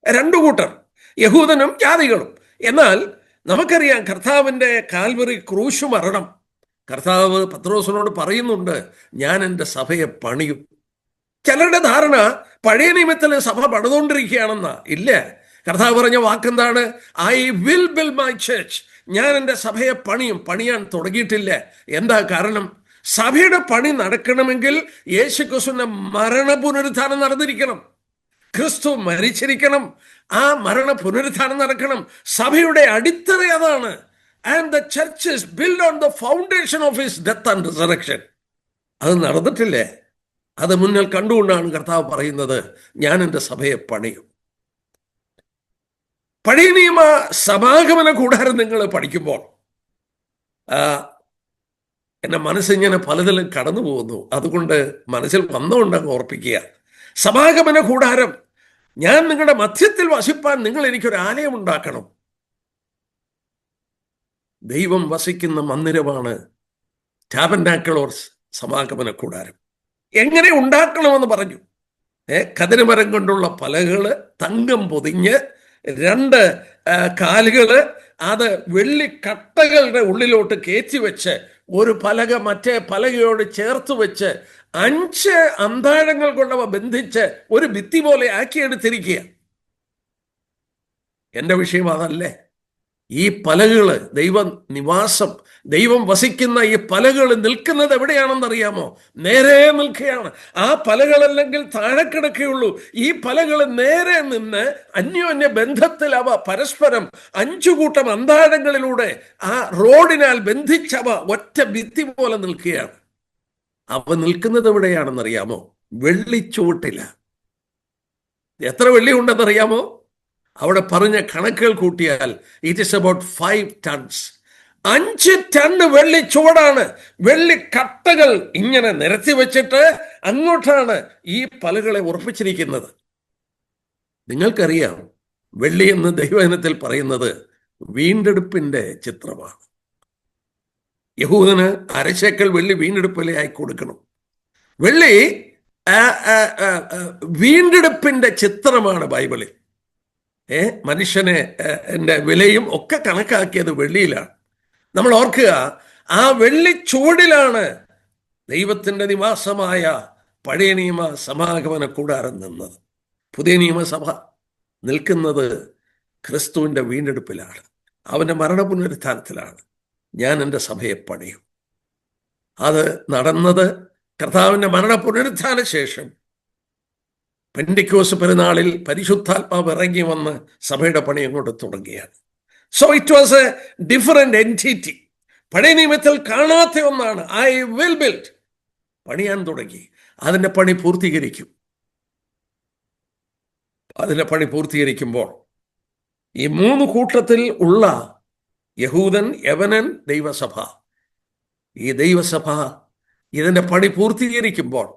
2 കൂട്ടർ, യഹൂദനും ജാതികളും. എന്നാൽ നമുക്കറിയാം കർത്താവിൻ്റെ കാൽവറി ക്രൂശ് മരണം, കർത്താവ് പത്രോസിനോട് പറയുന്നുണ്ട്, ഞാൻ എൻ്റെ സഭയെ പണിയും. ചിലരുടെ ധാരണ പഴയ നിയമത്തിലെ സഭ പണിതുകൊണ്ടിരിക്കുകയാണെന്നാ. ഇല്ല, കർത്താവ് പറഞ്ഞ വാക്കെന്താണ്? I will build my church. ഞാൻ എൻ്റെ സഭയെ പണിയാൻ തുടങ്ങിയിട്ടില്ല. എന്താ കാരണം? സഭയുടെ പണി നടക്കണമെങ്കിൽ യേശുക്രിസ്തുവിന്റെ മരണ പുനരുത്ഥാനം നടന്നിരിക്കണം. ക്രിസ്തു മരിച്ചിരിക്കണം. ആ മരണ പുനരുത്ഥാനം നടക്കണം. സഭയുടെ അടിത്തറ അതാണ്. And the church is build on the foundation of his death and resurrection. അത് നടന്നിട്ടില്ലേ? അത് മുന്നിൽ കണ്ടുകൊണ്ടാണ് കർത്താവ് പറയുന്നത്, ഞാൻ എൻ്റെ സഭയെ പണിയും. പഴയ നിയമ സമാഗമന കൂടാരം നിങ്ങൾ പഠിക്കുമ്പോൾ എൻ്റെ മനസ്സിങ്ങനെ പലതിലും കടന്നു പോകുന്നു. അതുകൊണ്ട് മനസ്സിൽ വന്നുകൊണ്ട് അങ്ങ് ഓർപ്പിക്കുക. സമാഗമന കൂടാരം, ഞാൻ നിങ്ങളുടെ മധ്യത്തിൽ വസിപ്പാൻ നിങ്ങൾ എനിക്കൊരു ആലയം ഉണ്ടാക്കണം. ദൈവം വസിക്കുന്ന മന്ദിരമാണ് ടാബർനാക്കിൾ ഓർ സമാഗമന കൂടാരം. എങ്ങനെ ഉണ്ടാക്കണമെന്ന് പറഞ്ഞു. കതിരമരം കൊണ്ടുള്ള പലകള്, തങ്കം പൊതിഞ്ഞ് 2 കാലുകള്, അത് വെള്ളിക്കട്ടകളുടെ ഉള്ളിലോട്ട് കയറ്റി വെച്ച് ഒരു പലക മറ്റേ പലകയോട് ചേർത്ത് വെച്ച് 5 അന്താഴങ്ങൾ കൊണ്ടവ ബന്ധിച്ച് ഒരു ഭിത്തി പോലെ ആക്കിയെടുത്തിരിക്കുക. എൻ്റെ വിഷയം അതല്ലേ? ഈ പലകള്, ദൈവ നിവാസം, ദൈവം വസിക്കുന്ന ഈ പലകൾ നിൽക്കുന്നത് എവിടെയാണെന്നറിയാമോ? നേരെ നിൽക്കുകയാണ്. ആ പലകളല്ലെങ്കിൽ താഴെ കിടക്കുകയുള്ളൂ. ഈ പലകൾ നേരെ നിന്ന് അന്യോന്യ ബന്ധത്തിൽ അവ പരസ്പരം 5 കൂട്ടം അന്താഴങ്ങളിലൂടെ ആ റോഡിനാൽ ബന്ധിച്ചവ ഒറ്റ ഭിത്തി പോലെ നിൽക്കുകയാണ്. അവ നിൽക്കുന്നത് എവിടെയാണെന്നറിയാമോ? വെള്ളിച്ചൂട്ടില. എത്ര വെള്ളി ഉണ്ടെന്നറിയാമോ? അവിടെ പറഞ്ഞ കണക്കുകൾ കൂട്ടിയാൽ it is about 5 tons. 5 ton വെള്ളി ചുവടാണ്. വെള്ളിക്കട്ടകൾ ഇങ്ങനെ നിരത്തി വെച്ചിട്ട് അങ്ങോട്ടാണ് ഈ പലകളെ ഉറപ്പിച്ചിരിക്കുന്നത്. നിങ്ങൾക്കറിയാം, വെള്ളി എന്ന് ദൈവവചനത്തിൽ പറയുന്നത് വീണ്ടെടുപ്പിന്റെ ചിത്രമാണ്. യഹൂദന് 1/2 ശേക്കൽ വെള്ളി വീണ്ടെടുപ്പിലായി കൊടുക്കണം. വെള്ളി വീണ്ടെടുപ്പിന്റെ ചിത്രമാണ് ബൈബിളിൽ. മനുഷ്യനെ വിലയും ഒക്കെ കണക്കാക്കിയത് വെള്ളിയിലാണ്. നമ്മൾ ഓർക്കുക, ആ വെള്ളി ചുവടിലാണ് ദൈവത്തിൻ്റെ നിവാസമായ പഴയ നിയമ സമാഗമന കൂടാരം നിന്നത്. പുതിയ നിയമസഭ നിൽക്കുന്നത് ക്രിസ്തുവിൻ്റെ വീണ്ടെടുപ്പിലാണ്, അവൻ്റെ മരണപുനരുത്ഥാനത്തിലാണ്. ഞാൻ എൻ്റെ സഭയെ പണിയും. അത് നടന്നത് കർത്താവിൻ്റെ മരണപുനരുത്ഥാന ശേഷം പെന്തിക്കോസ് പെരുന്നാളിൽ പരിശുദ്ധാത്മാവ് ഇറങ്ങി വന്ന് സഭയുടെ പണി അങ്ങോട്ട് തുടങ്ങിയാണ്. So it was a different entity. പഴയ നിയമത്തിൽ കാണാത്ത ഒന്നാണ്. I will build. പണിയാൻ തുടങ്ങി. അതിൻ്റെ പണി പൂർത്തീകരിക്കും. അതിൻ്റെ പണി പൂർത്തീകരിക്കുമ്പോൾ ഈ 3 കൂട്ടത്തിൽ ഉള്ള യഹൂദൻ, യവനൻ, ദൈവസഭ, ഈ ദൈവസഭ ഇതിൻ്റെ പണി പൂർത്തീകരിക്കുമ്പോൾ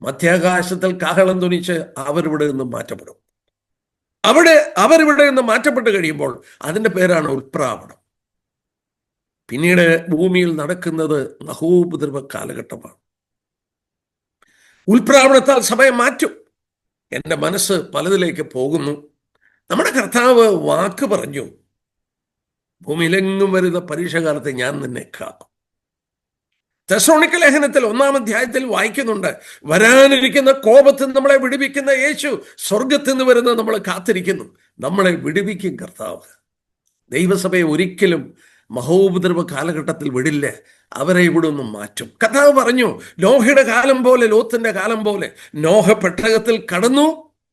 മധ്യാകാശത്തിൽ കാഹളം ധ്വനിച്ച് അവരിവിടെ നിന്ന് മാറ്റപ്പെടും. അവരിവിടെ നിന്ന് മാറ്റപ്പെട്ട് കഴിയുമ്പോൾ അതിൻ്റെ പേരാണ് ഉൽപ്രാവണം. പിന്നീട് ഭൂമിയിൽ നടക്കുന്നത് മഹോപദ്രവ കാലഘട്ടമാണ്. ഉൽപ്രാവണത്താൽ സഭയെ മാറ്റും. എൻ്റെ മനസ്സ് പലതിലേക്ക് പോകുന്നു. നമ്മുടെ കർത്താവ് വാക്ക് പറഞ്ഞു, ഭൂമിയിലെങ്ങും വരുന്ന പരീക്ഷകാലത്ത് ഞാൻ നിന്നെ കാക്കും. തെസ്സലോനിക്ക ലേഖനത്തിൽ 1-ാം അധ്യായത്തിൽ വായിക്കുന്നുണ്ട്, വരാനിരിക്കുന്ന കോപത്തിൽ നമ്മളെ വിടുവിക്കുന്ന യേശു സ്വർഗത്തിൽ നിന്ന് വരുന്നത് നമ്മൾ കാത്തിരിക്കുന്നു. നമ്മളെ വിടുവിക്കും കർത്താവ്. ദൈവസഭയെ ഒരിക്കലും മഹോപദ്രവ കാലഘട്ടത്തിൽ വിടില്ല. അവരെ ഇവിടെ ഒന്നും മാറ്റും. കർത്താവ് പറഞ്ഞു, നോഹയുടെ കാലം പോലെ, ലോത്തിന്റെ കാലം പോലെ. നോഹ പെട്ടകത്തിൽ കടന്നു,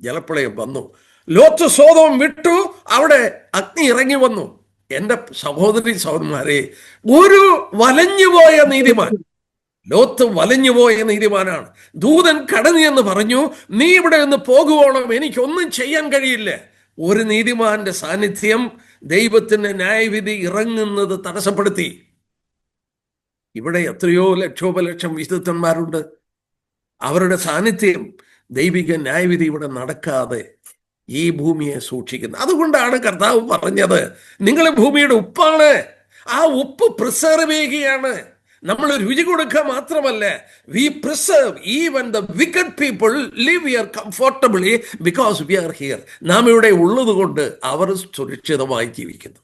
ജലപ്രളയം വന്നു. ലോത്ത് സോദോം വിട്ടു, അവിടെ അഗ്നി ഇറങ്ങി വന്നു. എൻ്റെ സഹോദരി സഹോദരന്മാരെ, ഒരു വലഞ്ഞുപോയ നീതിമാൻ, ലോത്ത് വലഞ്ഞുപോയ നീതിമാനാണ്. ദൂതൻ കടന്നു എന്ന് പറഞ്ഞു, നീ ഇവിടെ നിന്ന് പോകുവോളം എനിക്കൊന്നും ചെയ്യാൻ കഴിയില്ല. ഒരു നീതിമാന്റെ സാന്നിധ്യം ദൈവത്തിന്റെ ന്യായവിധി ഇറങ്ങുന്നത് തടസ്സപ്പെടുത്തി. ഇവിടെ എത്രയോ ലക്ഷോപലക്ഷം വിശുദ്ധന്മാരുണ്ട്. അവരുടെ സാന്നിധ്യം, ദൈവിക ന്യായവിധി ഇവിടെ നടക്കാതെ ഈ ഭൂമിയെ സൂക്ഷിക്കുന്നു. അതുകൊണ്ടാണ് കർത്താവ് പറഞ്ഞത്, നിങ്ങൾ ഭൂമിയുടെ ഉപ്പാണ്. ആ ഉപ്പ് പ്രിസർവ് ചെയ്യുകയാണ്. നമ്മൾ രുചി കൊടുക്കുക മാത്രമല്ല, we preserve even the wicked people live here comfortably because we are here. നാം ഇവിടെ ഉള്ളത് കൊണ്ട് അവർ സുരക്ഷിതമായി ജീവിക്കുന്നു.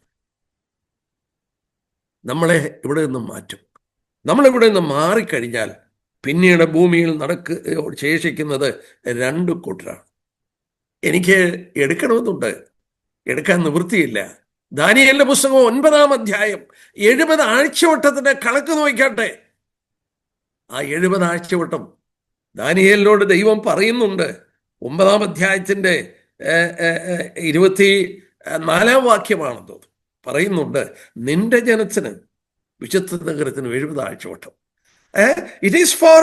നമ്മളെ ഇവിടെ നിന്ന് മാറ്റും. നമ്മളിവിടെ നിന്ന് മാറിക്കഴിഞ്ഞാൽ പിന്നീട് ഭൂമിയിൽ ശേഷിക്കുന്നത് 2 കൂട്ടരാണ്. എനിക്ക് എടുക്കണമെന്നുണ്ട്. എടുക്കാൻ നിവൃത്തിയില്ല. ദാനിയേലിന്റെ പുസ്തകം 9-ാം അധ്യായം 70 ആഴ്ചവട്ടത്തിന്റെ കണക്ക് നോക്കാട്ടെ. ആ 70 ആഴ്ചവട്ടം ദാനിയേലിനോട് ദൈവം പറയുന്നുണ്ട്. 9-ാം അധ്യായത്തിന്റെ 24-ാം വാക്യമാണെന്ന് പറയുന്നുണ്ട്, നിന്റെ ജനത്തിന്, വിശുദ്ധ നഗരത്തിന് 70 ആഴ്ചവട്ടം. It is for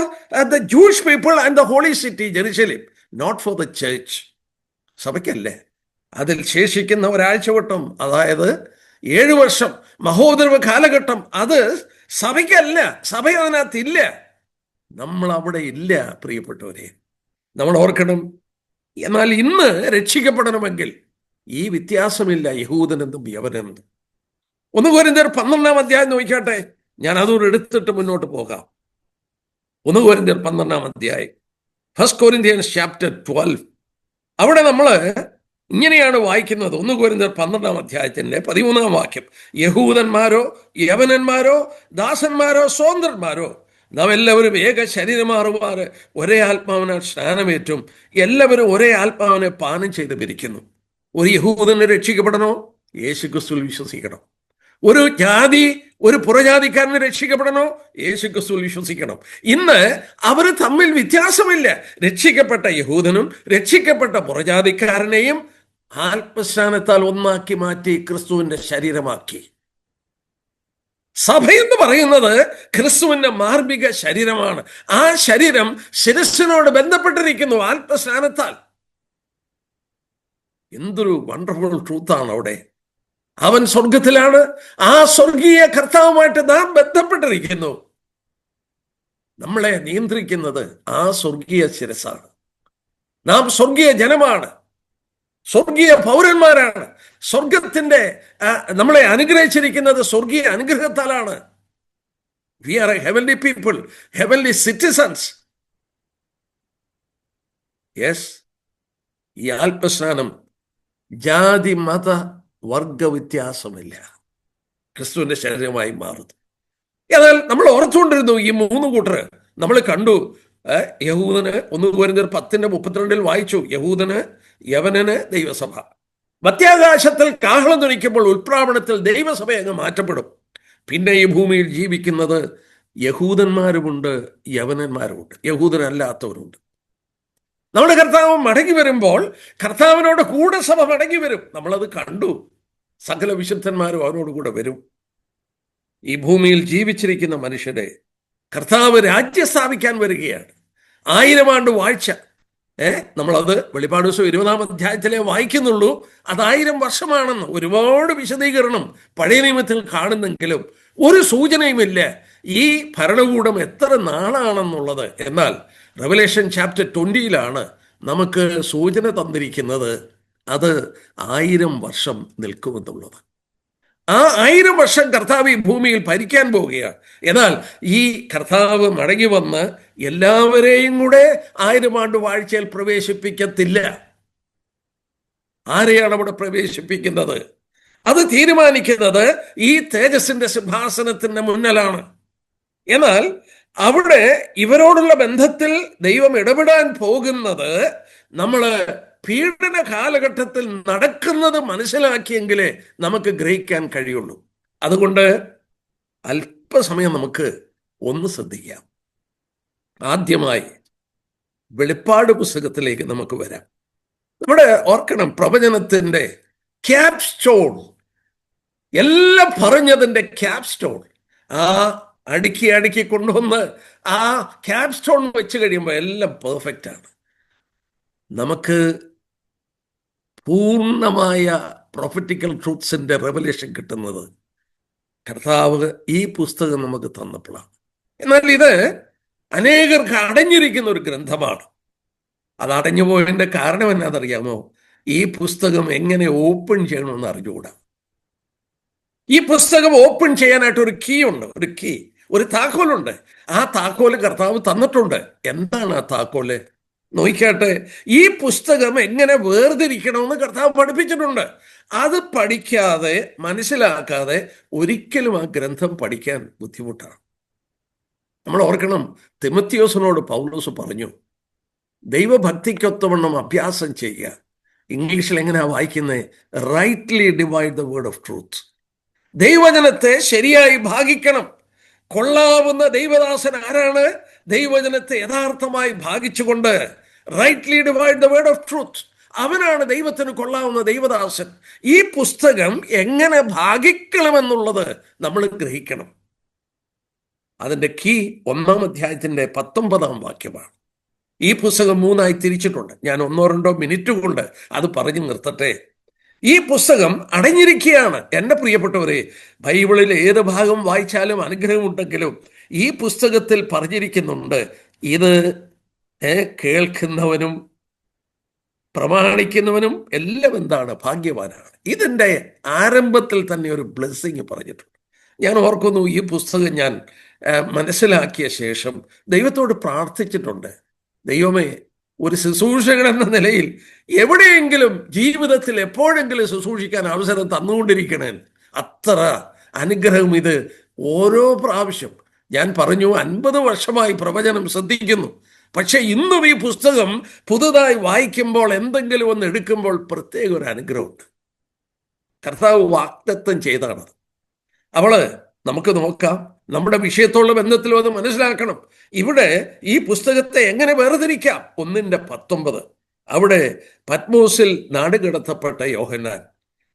the Jewish people and the holy city Jerusalem, not for the church. സഭയ്ക്കല്ലേ. അതിൽ ശേഷിക്കുന്ന ഒരാഴ്ചവട്ടം, അതായത് 7 വർഷം മഹോദരവ കാലഘട്ടം, അത് സഭയ്ക്കല്ല. സഭ അതിനകത്തില്ല. നമ്മൾ അവിടെ ഇല്ല പ്രിയപ്പെട്ടവരെ, നമ്മൾ ഓർക്കണം. എന്നാൽ ഇന്ന് രക്ഷിക്കപ്പെടണമെങ്കിൽ ഈ വ്യത്യാസമില്ല യഹൂദനെന്നും യവനെന്നും. 1 കൊരിന്ത്യർ 12-ാം അധ്യായം നോക്കിക്കാട്ടെ. ഞാൻ അതോട് എടുത്തിട്ട് മുന്നോട്ട് പോകാം. 1 കൊരിന്ത്യർ 12-ാം അധ്യായം, 1 Corinthians chapter 12. അവിടെ നമ്മൾ ഇങ്ങനെയാണ് വായിക്കുന്നത്. 1 കൊരിന്ത്യർ 12-ാം അധ്യായത്തിന്റെ 13-ാം വാക്യം, യഹൂദന്മാരോ യവനന്മാരോ ദാസന്മാരോ സ്വതന്ത്രന്മാരോ നാം എല്ലാവരും ഏക ശരീരമാറുമാറ് ഒരേ ആത്മാവിനാൽ സ്നാനമേറ്റും എല്ലാവരും ഒരേ ആത്മാവിനെ പാനം ചെയ്ത് പിരിക്കുന്നു. ഒരു യഹൂദന് രക്ഷിക്കപ്പെടണോ? യേശുക്രിസ്തുവിൽ വിശ്വസിക്കണം. ഒരു ജാതി, ഒരു പുറജാതിക്കാരന് രക്ഷിക്കപ്പെടണോ? യേശുക്രിസ്തുവിൽ വിശ്വസിക്കണം. ഇന്ന് അവർ തമ്മിൽ വ്യത്യാസമില്ല. രക്ഷിക്കപ്പെട്ട യഹൂദനും രക്ഷിക്കപ്പെട്ട പുറജാതിക്കാരനെയും ആത്മസ്നാനത്താൽ ഒന്നാക്കി മാറ്റി ക്രിസ്തുവിന്റെ ശരീരമാക്കി. സഭയെന്ന് പറയുന്നത് ക്രിസ്തുവിന്റെ മാർമിക ശരീരമാണ്. ആ ശരീരം ശിരസ്സിനോട് ബന്ധപ്പെട്ടിരിക്കുന്നു ആത്മസ്നാനത്താൽ. എന്തൊരു വണ്ടർഫുൾ ട്രൂത്താണ് അവിടെ. അവൻ സ്വർഗത്തിലാണ്. ആ സ്വർഗീയ കർത്താവുമായിട്ട് നാം ബന്ധപ്പെട്ടിരിക്കുന്നു. നമ്മളെ നിയന്ത്രിക്കുന്നത് ആ സ്വർഗീയ ശിരസ്സാണ്. നാം സ്വർഗീയ ജനമാണ്, സ്വർഗീയ പൗരന്മാരാണ്. സ്വർഗത്തിന്റെ നമ്മളെ അനുഗ്രഹിച്ചിരിക്കുന്നത് സ്വർഗീയ അനുഗ്രഹത്താലാണ്. We are a heavenly people, heavenly citizens. Yes, ഈ ആത്മസ്നാനം ജാതി മത വർഗ വ്യത്യാസമില്ല, ക്രിസ്തുവിന്റെ ശരീരമായി മാറുന്നു. എന്നാൽ നമ്മൾ ഓർത്തുകൊണ്ടിരുന്നു ഈ 3 കൂട്ടർ നമ്മൾ കണ്ടു. യഹൂദന് 1 കൊരിന്ത്യർ 10:32 വായിച്ചു, യഹൂദന് യവനന് ദൈവസഭ. മധ്യാകാശത്തിൽ കാഹളം ധ്വനിക്കുമ്പോൾ ഉൽപ്രാവണത്തിൽ ദൈവസഭ അങ്ങ് മാറ്റപ്പെടും. പിന്നെ ഈ ഭൂമിയിൽ ജീവിക്കുന്നത് യഹൂദന്മാരുമുണ്ട് യവനന്മാരുമുണ്ട്, യഹൂദനല്ലാത്തവരുണ്ട്. നമ്മുടെ കർത്താവ് മടങ്ങി വരുമ്പോൾ കർത്താവിനോട് കൂടെ സഭ മടങ്ങി വരും. നമ്മളത് കണ്ടു. സകല വിശുദ്ധന്മാരും അവനോട് കൂടെ വരും. ഈ ഭൂമിയിൽ ജീവിച്ചിരിക്കുന്ന മനുഷ്യരെ കർത്താവ് രാജ്യം സ്ഥാപിക്കാൻ വരികയാണ്. 1000 ആണ്ട് വാഴ്ച. നമ്മളത് വെളിപ്പാട് ദിവസം 20-ാം അധ്യായത്തിലേ വായിക്കുന്നുള്ളൂ. അത് 1000 വർഷമാണെന്ന് ഒരുപാട് വിശദീകരണം പഴയ നിയമത്തിൽ കാണുന്നെങ്കിലും ഒരു സൂചനയുമില്ല ഈ ഭരണകൂടം എത്ര നാളാണെന്നുള്ളത്. എന്നാൽ റെവലേഷൻ ചാപ്റ്റർ 20-ലാണ് നമുക്ക് സൂചന തന്നിരിക്കുന്നത് അത് 1000 വർഷം നിൽക്കുമെന്നുള്ളത്. ആ 1000 വർഷം കർത്താവ് ഈ ഭൂമിയിൽ ഭരിക്കാൻ പോവുകയാണ്. എന്നാൽ ഈ കർത്താവ് മടങ്ങി വന്ന് എല്ലാവരെയും കൂടെ 1000 ആണ്ട് വാഴ്ചയിൽ പ്രവേശിപ്പിക്കത്തില്ല. ആരെയാണ് അവിടെ പ്രവേശിപ്പിക്കുന്നത്? അത് തീരുമാനിക്കുന്നത് ഈ തേജസ്സിന്റെ സിംഹാസനത്തിന്റെ മുന്നിലാണ്. എന്നാൽ അവിടെ ഇവരോടുള്ള ബന്ധത്തിൽ ദൈവം ഇടപെടാൻ പോകുന്നത് നമ്മൾ പീഡന കാലഘട്ടത്തിൽ നടക്കുന്നത് മനസ്സിലാക്കിയെങ്കിലേ നമുക്ക് ഗ്രഹിക്കാൻ കഴിയുള്ളൂ. അതുകൊണ്ട് അല്പസമയം നമുക്ക് ഒന്ന് ശ്രദ്ധിക്കാം. ആദ്യമായി വെളിപ്പാട് പുസ്തകത്തിലേക്ക് നമുക്ക് വരാം. നമ്മുടെ ഓർക്കണം, പ്രവചനത്തിന്റെ ക്യാപ് സ്റ്റോൺ, എല്ലാം പറഞ്ഞതിൻ്റെ ക്യാപ് സ്റ്റോൺ, ആ അടുക്കി കൊണ്ടുവന്ന് ആ ക്യാപ് സ്റ്റോൺ വെച്ച് കഴിയുമ്പോൾ എല്ലാം പെർഫെക്റ്റ് ആണ്. നമുക്ക് പൂർണ്ണമായ പ്രൊഫറ്റിക്കൽ ട്രൂത്ത്സിന്റെ റെവലേഷൻ കിട്ടുന്നത് കർത്താവ് ഈ പുസ്തകം നമുക്ക് തന്നപ്പോഴാണ്. എന്നാൽ ഇത് അനേകർക്ക് അടഞ്ഞിരിക്കുന്ന ഒരു ഗ്രന്ഥമാണ്. അത് അടഞ്ഞുപോയതിൻ്റെ കാരണം എന്നാണെന്നറിയാമോ? ഈ പുസ്തകം എങ്ങനെ ഓപ്പൺ ചെയ്യണമെന്ന് അറിഞ്ഞുകൂടാ. ഈ പുസ്തകം ഓപ്പൺ ചെയ്യാനായിട്ട് ഒരു കീ ഉണ്ട്, ഒരു താക്കോലുണ്ട്. ആ താക്കോല് കർത്താവ് തന്നിട്ടുണ്ട്. എന്താണ് ആ താക്കോല്? നോക്കിക്കാട്ടെ. ഈ പുസ്തകം എങ്ങനെ വേർതിരിക്കണമെന്ന് കർത്താവ് പഠിപ്പിച്ചിട്ടുണ്ട്. അത് പഠിക്കാതെ മനസ്സിലാക്കാതെ ഒരിക്കലും ആ ഗ്രന്ഥം പഠിക്കാൻ ബുദ്ധിമുട്ടാണ്. നമ്മൾ ഓർക്കണം, തിമോത്തിയോസിനോട് പൗലോസ് പറഞ്ഞു, ദൈവഭക്തിക്കൊത്തവണ്ണം അഭ്യാസം ചെയ്യുക, ഇംഗ്ലീഷിൽ എങ്ങനെയാ വായിക്കുന്നത്? Rightly divide the word of truth. ദൈവജനത്തെ ശരിയായി ഭാഗിക്കണം. കൊള്ളാവുന്ന ദൈവദാസൻ ആരാണ്? ദൈവജനത്തെ യഥാർത്ഥമായി ഭാഗിച്ചുകൊണ്ട് rightly divide the word of truth, അവനാണ് ദൈവത്തിന് കൊള്ളാവുന്ന ദൈവദാസൻ. ഈ പുസ്തകം എങ്ങനെ ഭാഗിക്കണമെന്നുള്ളത് നമ്മൾ ഗ്രഹിക്കണം. അതിൻ്റെ കീ 1-ാം അധ്യായത്തിൻ്റെ 19-ാം വാക്യമാണ്. ഈ പുസ്തകം 3ആയി തിരിച്ചിട്ടുണ്ട്. ഞാൻ 1-2 മിനിറ്റ് കൊണ്ട് അത് പറഞ്ഞു നിർത്തട്ടെ. ഈ പുസ്തകം അടഞ്ഞിരിക്കുകയാണ്. എൻ്റെ പ്രിയപ്പെട്ടവരെ, ബൈബിളിൽ ഏത് ഭാഗം വായിച്ചാലും അനുഗ്രഹമുണ്ടെങ്കിലും ഈ പുസ്തകത്തിൽ പറഞ്ഞിരിക്കുന്നുണ്ട്, ഇത് കേൾക്കുന്നവനും പ്രമാണിക്കുന്നവനും എല്ലാം എന്താണ്? ഭാഗ്യവാനാണ്. ഇതിൻ്റെ ആരംഭത്തിൽ തന്നെ ഒരു ബ്ലെസ്സിങ് പറഞ്ഞിട്ടുണ്ട്. ഞാൻ ഓർക്കുന്നു, ഈ പുസ്തകം ഞാൻ മനസ്സിലാക്കിയ ശേഷം ദൈവത്തോട് പ്രാർത്ഥിച്ചിട്ടുണ്ട്, ദൈവമേ, ഒരു ശുശ്രൂഷകൻ എന്ന നിലയിൽ എവിടെയെങ്കിലും ജീവിതത്തിൽ എപ്പോഴെങ്കിലും ശുശ്രൂഷിക്കാൻ അവസരം തന്നുകൊണ്ടിരിക്കണേ. അത്ര അനുഗ്രഹം ഇത് ഓരോ പ്രാവശ്യം. ഞാൻ പറഞ്ഞു, 50 വർഷമായി പ്രവചനം ശ്രദ്ധിക്കുന്നു. പക്ഷെ ഇന്നും ഈ പുസ്തകം പുതുതായി വായിക്കുമ്പോൾ, എന്തെങ്കിലും ഒന്ന് എടുക്കുമ്പോൾ പ്രത്യേക ഒരു അനുഗ്രഹമുണ്ട്. കർത്താവ് വാഗ്ദത്തം ചെയ്താണത്. നമുക്ക് നോക്കാം, നമ്മുടെ വിഷയത്തോടുള്ള ബന്ധത്തിലും അത് മനസ്സിലാക്കണം. ഇവിടെ ഈ പുസ്തകത്തെ എങ്ങനെ വേർതിരിക്കാം? 1:19 അവിടെ പത്മോസിൽ നാടുകടത്തപ്പെട്ട യോഹന്നാൻ,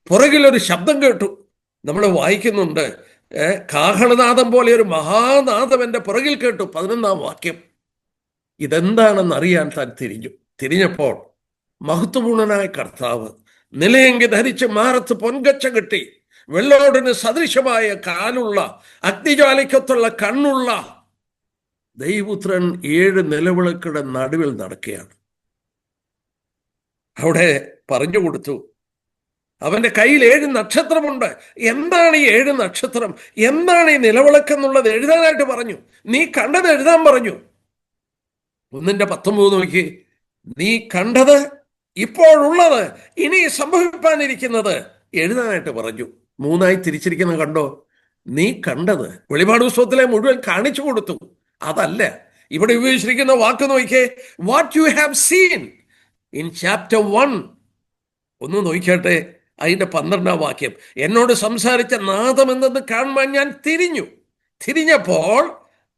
പുറകിലൊരു ശബ്ദം കേട്ടു. നമ്മൾ വായിക്കുന്നുണ്ട്, കാഹളനാദം പോലെ ഒരു മഹാനാദം എൻ്റെ പുറകിൽ കേട്ടു. 11-ാം വാക്യം. ഇതെന്താണെന്ന് അറിയാൻ താൻ തിരിഞ്ഞപ്പോൾ മഹത്വപൂർണനായ കർത്താവ് നിലയെങ്കി ധരിച്ച് മാറത്ത് പൊൻകച്ച കെട്ടി, വെള്ളോടിന് സദൃശമായ കാലുള്ള അഗ്നിജ്വാലയ്ക്കൊത്തുള്ള കണ്ണുള്ള ദൈവപുത്രൻ 7 നിലവിളക്കുടെ നടുവിൽ നടക്കുകയാണ്. അവിടെ പറഞ്ഞു കൊടുത്തു, അവന്റെ കയ്യിൽ 7 നക്ഷത്രമുണ്ട്. എന്താണ് ഈ 7 നക്ഷത്രം? എന്താണ് ഈ നിലവിളക്കെന്നുള്ളത് എഴുതാനായിട്ട് പറഞ്ഞു. നീ കണ്ടത് എഴുതാൻ പറഞ്ഞു. 1:19 നോക്കി, നീ കണ്ടത്, ഇപ്പോഴുള്ളത്, ഇനി സംഭവിപ്പാനിരിക്കുന്നത് എഴുതാനായിട്ട് പറഞ്ഞു. 3ആയി തിരിച്ചിരിക്കുന്നത് കണ്ടോ? നീ കണ്ടത്. വെളിപാട് പുസ്തകത്തിലെ മുഴുവൻ കാണിച്ചു കൊടുത്തു. അതല്ല ഇവിടെ ഉപയോഗിച്ചിരിക്കുന്ന വാക്ക് നോക്കിയേ, what you have seen in chapter 1. ഒന്ന് നോക്കിയാട്ടെ, അതിൻ്റെ 12-ാം വാക്യം. എന്നോട് സംസാരിച്ച നാദം എന്തെന്ന് കാണുവാൻ ഞാൻ തിരിഞ്ഞപ്പോൾ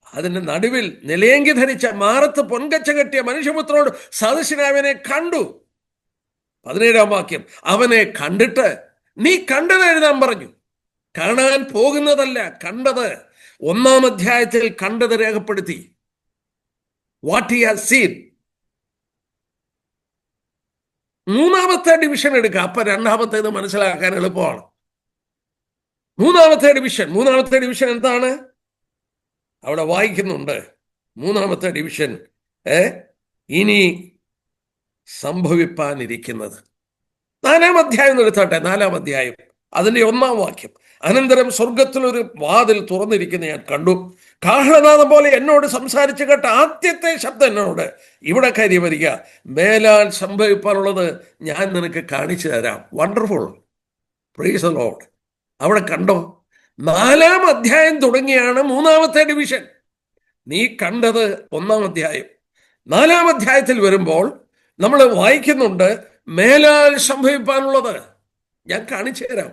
അതിൻ്റെ നടുവിൽ നിലയെങ്കി ധരിച്ച മാറത്ത് പൊൻകച്ച കെട്ടിയ മനുഷ്യപുത്രനോട് സദൃശനായവനെ കണ്ടു. 17-ാം വാക്യം. അവനെ കണ്ടിട്ട് നീ കണ്ടത് എഴുതാൻ പറഞ്ഞു. കാണാൻ പോകുന്നതല്ല, കണ്ടത്. 1-ാം അധ്യായത്തിൽ കണ്ടത് രേഖപ്പെടുത്തി. What he has seen. 3-ാമത്തെ ഡിവിഷൻ എടുക്കുക. അപ്പൊ 2-ാമത്തേത് മനസ്സിലാക്കാൻ എളുപ്പമാണ്. 3-ാമത്തെ ഡിവിഷൻ എന്താണ്? അവിടെ വായിക്കുന്നുണ്ട്, 3-ാമത്തെ ഡിവിഷൻ ഇനി സംഭവിപ്പാനിരിക്കുന്നത്. 4-ാം അധ്യായം എടുത്താട്ടെ. 4-ാം അധ്യായം അതിൻ്റെ 1-ാം വാക്യം. അനന്തരം സ്വർഗത്തിലൊരു വാതിൽ തുറന്നിരിക്കുന്ന ഞാൻ കണ്ടു. കാഹളനാദം പോലെ എന്നോട് സംസാരിച്ചു കേട്ട ആദ്യത്തെ ശബ്ദം എന്നോട്, ഇവിടെ കാര്യം വരിക, മേലാൽ സംഭവിക്കാനുള്ളത് ഞാൻ നിനക്ക് കാണിച്ചു തരാം. Wonderful, praise the Lord. അവിടെ കണ്ടോ? 4-ാം അധ്യായം തുടങ്ങിയാണ് 3-ാമത്തെ ഡിവിഷൻ. നീ കണ്ടത് 1-ാം അധ്യായം. 4-ാം അധ്യായത്തിൽ വരുമ്പോൾ നമ്മൾ വായിക്കുന്നുണ്ട്, മേലാൽ സംഭവിക്കാനുള്ളത് ഞാൻ കാണിച്ചു തരാം.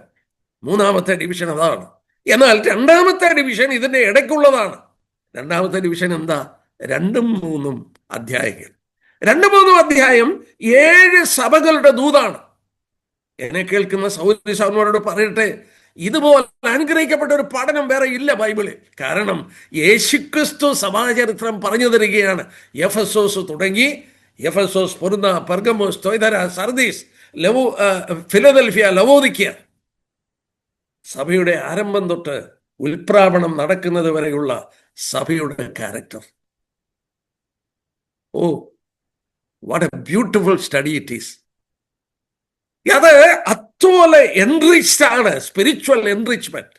3-ാമത്തെ ഡിവിഷൻ അതാണ്. എന്നാൽ 2-ാമത്തെ ഡിവിഷൻ ഇതിൻ്റെ ഇടയ്ക്കുള്ളതാണ്. 2-ാമത്തെ ഡിവിഷൻ എന്താ? 2ഉം 3ഉം അധ്യായങ്ങൾ. 2-3 അധ്യായം 7 സഭകളുടെ ദൂതാണ്. എന്നെ കേൾക്കുന്ന സഹോദരി സഹോദരന്മാരോട് പറയട്ടെ, ഇതുപോലെ അനുഗ്രഹിക്കപ്പെട്ട ഒരു പഠനം വേറെ ഇല്ല ബൈബിളിൽ. കാരണം യേശുക്രിസ്തു സഭാചരിത്രം പറഞ്ഞു തരികയാണ്. എഫെസോസ് തുടങ്ങി, എഫെസോസ്, പൊരുന്ന, Pergamos, Thyatira, Sardis, Philadelphia, Laodicea, സഭയുടെ ആരംഭം തൊട്ട് ഉൽപ്രാപണം നടക്കുന്നത് വരെയുള്ള സഭയുടെ character. Oh, what a beautiful study it is. അത് അതുപോലെ എൻറിച്ച്ഡ് ആണ്, സ്പിരിച്വൽ എൻറിച്ച്മെന്റ്.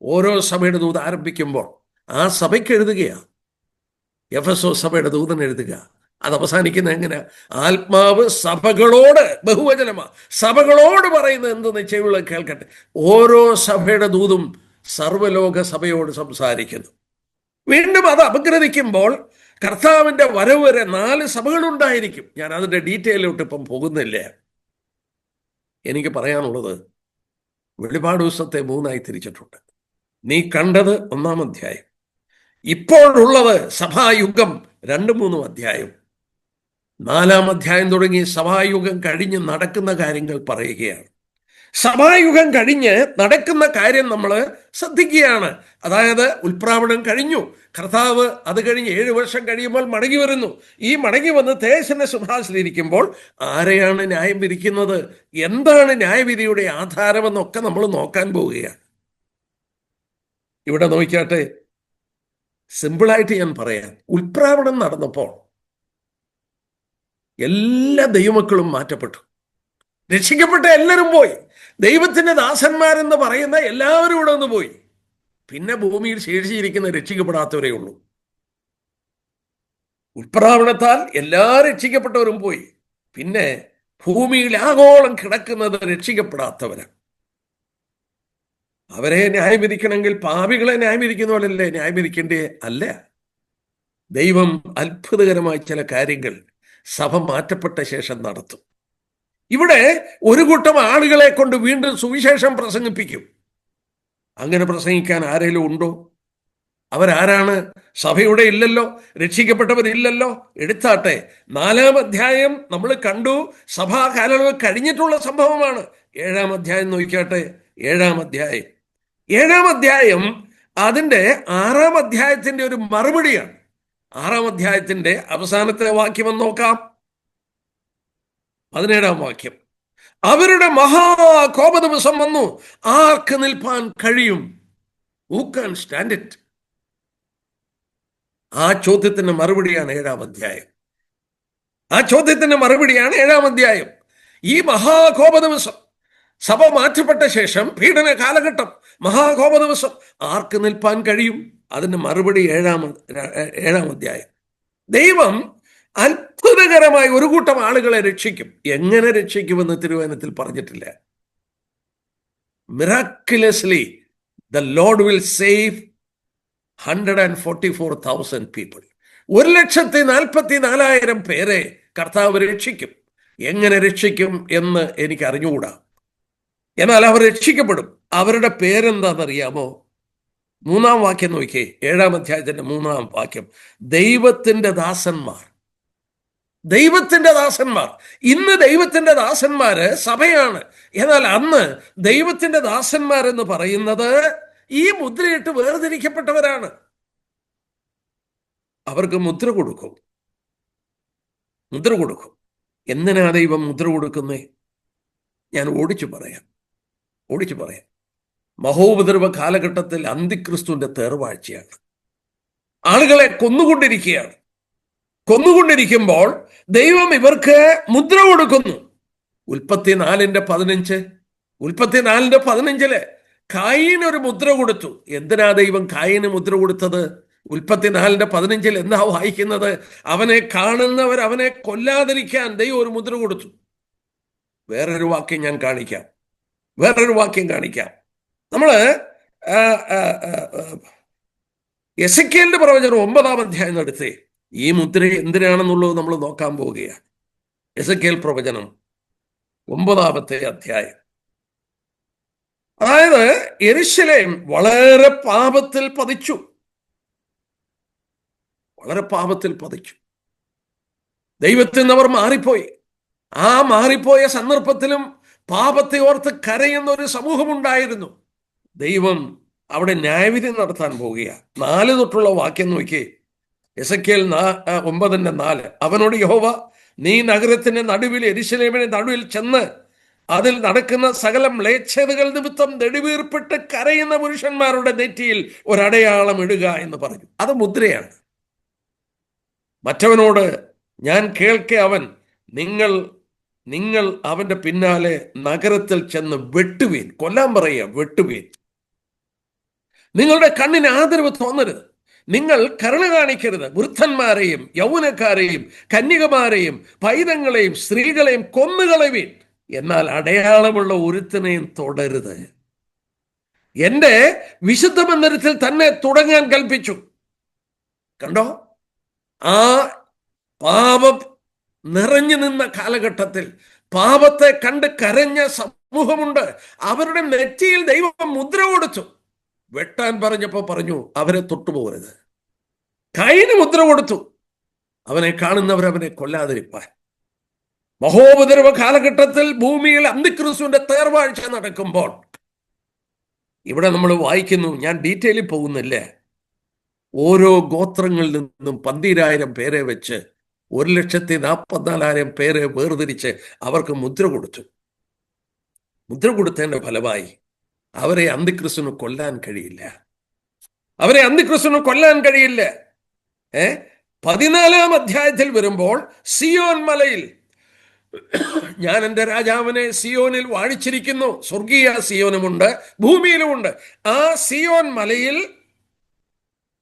ഓരോ സഭയുടെ ദൂത് ആരംഭിക്കുമ്പോൾ ആ സഭയ്ക്ക് എഴുതുകയാണ്. എഫെസോസ് സഭയുടെ ദൂതൻ എഴുതുക. അത് അവസാനിക്കുന്നത് എങ്ങനെ? ആത്മാവ് സഭകളോട്, ബഹുവചനമാ, സഭകളോട് പറയുന്നത് എന്തെന്ന് ചെവിയുള്ള കേൾക്കട്ടെ. ഓരോ സഭയുടെ ദൂതും സർവ്വലോക സഭയോട് സംസാരിക്കുന്നു. വീണ്ടും അത് അപഗ്രഥിക്കുമ്പോൾ കർത്താവിൻ്റെ വരവ് വരെ 4 സഭകളുണ്ടായിരിക്കും. ഞാൻ അതിൻ്റെ ഡീറ്റെയിലോട്ട് ഇപ്പം പോകുന്നില്ല. എനിക്ക് പറയാനുള്ളത്, വെളിപാട് പുസ്തകത്തെ 3ആയി തിരിച്ചിട്ടുണ്ട്. നീ കണ്ടത് 1-ാം അധ്യായം, ഇപ്പോഴുള്ളത് സഭായുഗം 2-3 അധ്യായം, 4-ാം അധ്യായം തുടങ്ങി സഭായുഗം കഴിഞ്ഞ് നടക്കുന്ന കാര്യങ്ങൾ പറയുകയാണ്. സഭായുഗം കഴിഞ്ഞ് നടക്കുന്ന കാര്യം നമ്മൾ ശ്രദ്ധിക്കുകയാണ്. അതായത് ഉൽപ്രാവണം കഴിഞ്ഞു, കർത്താവ് അത് കഴിഞ്ഞ് 7 വർഷം കഴിയുമ്പോൾ മടങ്ങി വരുന്നു. ഈ മടങ്ങി വന്ന് തേജസ്സിന്റെ സിംഹാസനത്തിലിരിക്കുമ്പോൾ ആരെയാണ് ന്യായം വിധിക്കുന്നത്, എന്താണ് ന്യായവിധിയുടെ ആധാരമെന്നൊക്കെ നമ്മൾ നോക്കാൻ പോവുകയാണ്. ഇവിടെ നോക്കിയാട്ടെ, സിമ്പിളായിട്ട് ഞാൻ പറയാം. ഉൽപ്രാവണം നടന്നപ്പോൾ എല്ലാ ദൈവമക്കളും മാറ്റപ്പെട്ടു. രക്ഷിക്കപ്പെട്ട എല്ലാവരും പോയി. ദൈവത്തിന്റെ ദാസന്മാരെന്ന് പറയുന്ന എല്ലാവരും ഇവിടെ നിന്ന് പോയി. പിന്നെ ഭൂമിയിൽ ശേഷിച്ചിരിക്കുന്ന രക്ഷിക്കപ്പെടാത്തവരേ ഉള്ളൂ. ഉൽപ്രാവണത്താൽ എല്ലാ രക്ഷിക്കപ്പെട്ടവരും പോയി. പിന്നെ ഭൂമിയിൽ ആഗോളം കിടക്കുന്നത് രക്ഷിക്കപ്പെടാത്തവരാണ്. അവരെ ന്യായം വിധിക്കണമെങ്കിൽ പാപികളെ ന്യായം വിധിക്കുന്ന പോലല്ലേ ന്യായം വിധിക്കേണ്ടേ? അല്ല. ദൈവം അത്ഭുതകരമായ ചില കാര്യങ്ങൾ സഭ മാറ്റപ്പെട്ട ശേഷം നടത്തും. ഇവിടെ ഒരു കൂട്ടം ആളുകളെ കൊണ്ട് വീണ്ടും സുവിശേഷം പ്രസംഗിപ്പിക്കും. അങ്ങനെ പ്രസംഗിക്കാൻ ആരെങ്കിലും ഉണ്ടോ? അവരാരാണ്? സഭയുടെ ഇല്ലല്ലോ, രക്ഷിക്കപ്പെട്ടവരില്ലല്ലോ. എടുത്താട്ടെ, 4-ാം അധ്യായം നമ്മൾ കണ്ടു, സഭാ കാലയളവ് കഴിഞ്ഞിട്ടുള്ള സംഭവമാണ്. 7-ാം അധ്യായം നോക്കിയാട്ടെ. 7-ാം അധ്യായം അതിൻ്റെ 6-ാം അധ്യായത്തിന്റെ ഒരു മറുപടിയാണ്. 6-ാം അധ്യായത്തിന്റെ അവസാനത്തെ വാക്യം നോക്കാം. 17-ാം വാക്യം. അവരുടെ മഹാകോപ ദിവസം വന്നു, ആർക്ക് നിൽപ്പാൻ കഴിയും? Who can stand it? ആ ചോദ്യത്തിന്റെ മറുപടിയാണ് 7-ാം അധ്യായം. ഈ മഹാകോപ ദിവസം, സഭ മാറ്റപ്പെട്ട ശേഷം പീഡന കാലഘട്ടം, മഹാകോപ ദിവസം ആർക്ക് നിൽപ്പാൻ കഴിയും? അതിന്റെ മറുപടി 7-ാം അധ്യായം. ദൈവം അത്ഭുതകരമായി ഒരു കൂട്ടം ആളുകളെ രക്ഷിക്കും. എങ്ങനെ രക്ഷിക്കുമെന്ന് തിരുവചനത്തിൽ പറഞ്ഞിട്ടില്ല. Miraculously the Lord will save 144,000 people. 1,44,000 പേരെ കർത്താവ് രക്ഷിക്കും. എങ്ങനെ രക്ഷിക്കും എന്ന് എനിക്ക് അറിഞ്ഞുകൂടാ. എന്നാൽ അവർ രക്ഷിക്കപ്പെടും. അവരുടെ പേരെന്താണെന്നറിയാമോ? 3-ാം വാക്യം നോക്കിയേ. 7-ാം അധ്യായത്തിന്റെ 3-ാം വാക്യം. ദൈവത്തിന്റെ ദാസന്മാർ. ഇന്ന് ദൈവത്തിന്റെ ദാസന്മാര് സഭയാണ്. എന്നാൽ അന്ന് ദൈവത്തിന്റെ ദാസന്മാരെന്ന് പറയുന്നത് ഈ മുദ്രയിട്ട് വേർതിരിക്കപ്പെട്ടവരാണ്. അവർക്ക് മുദ്ര കൊടുക്കും. എന്തിനാ ദൈവം മുദ്ര കൊടുക്കുന്നേ? ഞാൻ ഓടിച്ചു പറയാം. മഹോപദ്രവ കാലഘട്ടത്തിൽ അന്തിക്രിസ്തുവിന്റെ തേർവാഴ്ചയാണ്. ആളുകളെ കൊന്നുകൊണ്ടിരിക്കുമ്പോൾ ദൈവം ഇവർക്ക് മുദ്ര കൊടുക്കുന്നു. ഉൽപ്പത്തി 4:15 കായീന് ഒരു മുദ്ര കൊടുത്തു. എന്തിനാ ദൈവം കായീന് മുദ്ര കൊടുത്തത്? ഉൽപ്പത്തി 4:15 എന്താ വായിക്കുന്നത്? അവനെ കാണുന്നവർ അവനെ കൊല്ലാതിരിക്കാൻ ദൈവം ഒരു മുദ്ര കൊടുത്തു. വേറൊരു വാക്യം കാണിക്കാം. നമ്മള് എസെക്കിയേലിന്റെ പ്രവചനം 9-ാം അധ്യായം എടുത്തേ. ഈ മുദ്ര എന്തിനാണെന്നുള്ളത് നമ്മൾ നോക്കാൻ പോവുകയാണ്. എസെക്കിയേൽ പ്രവചനം 9-ാമത്തെ അധ്യായം. അതായത് യെരൂശലേം വളരെ പാപത്തിൽ പതിച്ചു. ദൈവത്തിൽ നിന്ന് അവർ മാറിപ്പോയി. ആ മാറിപ്പോയ സന്ദർഭത്തിലും പാപത്തെ ഓർത്ത് കരയുന്ന ഒരു സമൂഹമുണ്ടായിരുന്നു. ദൈവം അവിടെ ന്യായവിധി നടത്താൻ പോവുകയാണ്. 4 തൊട്ടുള്ള വാക്യം നോക്കിയേ. എസെക്കിയേൽ 9:4. അവനോട് യഹോവ, നീ നഗരത്തിന്റെ നടുവിൽ, യെരൂശലേമിന്റെ നടുവിൽ ചെന്ന് അതിൽ നടക്കുന്ന സകല മ്ലേച്ഛതകൾ നിമിത്തം നെടുവീർപ്പിട്ട് കരയുന്ന പുരുഷന്മാരുടെ നെറ്റിയിൽ ഒരടയാളം ഇടുക എന്ന് പറഞ്ഞു. അത് മുദ്രയാണ്. മറ്റവനോട് ഞാൻ കേൾക്കെ അവൻ, നിങ്ങൾ അവന്റെ പിന്നാലെ നഗരത്തിൽ ചെന്ന് വെട്ടുവീൻ. കൊല്ലാൻ പറയുക, വെട്ടുവീൻ. നിങ്ങളുടെ കണ്ണിന് ആദരവ് തോന്നരുത്. നിങ്ങൾ കരുണ കാണിക്കരുത്. വൃദ്ധന്മാരെയും യൗവനക്കാരെയും കന്യകമാരെയും പൈതങ്ങളെയും സ്ത്രീകളെയും കൊന്നുകളയുവീൻ. എന്നാൽ അടയാളമുള്ള ഒരുത്തനെയും തൊടരുത്. എന്റെ വിശുദ്ധ മന്ദിരത്തിൽ തന്നെ തുടങ്ങാൻ കൽപ്പിച്ചു. കണ്ടോ? ആ പാപം നിറഞ്ഞു നിന്ന കാലഘട്ടത്തിൽ പാപത്തെ കണ്ട് കരഞ്ഞ സമൂഹമുണ്ട്. അവരുടെ നെറ്റിയിൽ ദൈവം മുദ്ര കൊടുത്തു. വെട്ടാൻ പറഞ്ഞപ്പോ പറഞ്ഞു, അവരെ തൊട്ടുപോകരുത്. കൈന് മുദ്ര കൊടുത്തു, അവനെ കാണുന്നവർ അവനെ കൊല്ലാതിരിപ്പാൻ. മഹോപദ്രവ കാലഘട്ടത്തിൽ ഭൂമിയിൽ അന്തിക്രിസ്തുവിന്റെ തേർവാഴ്ച നടക്കുമ്പോൾ ഇവിടെ നമ്മൾ വായിക്കുന്നു, ഞാൻ ഡീറ്റെയിലിൽ പോകുന്നില്ലേ, ഓരോ ഗോത്രങ്ങളിൽ നിന്നും 12,000 പേരെ വെച്ച് 1,44,000 പേരെ വേർതിരിച്ച് അവർക്ക് മുദ്ര കൊടുത്തു. മുദ്ര കൊടുത്തതിന്റെ ഫലമായി അവരെ അന്തിക്രിസ്തുവിന് കൊല്ലാൻ കഴിയില്ല. അവരെ അന്തിക്രിസ്തുവിന് കൊല്ലാൻ കഴിയില്ല. 14-ാം അധ്യായത്തിൽ വരുമ്പോൾ സിയോൻ മലയിൽ ഞാൻ എൻ്റെ രാജാവിനെ സിയോനിൽ വാഴിച്ചിരിക്കുന്നു. സ്വർഗീയ സിയോനുമുണ്ട്, ഭൂമിയിലുമുണ്ട്. ആ സിയോൻ മലയിൽ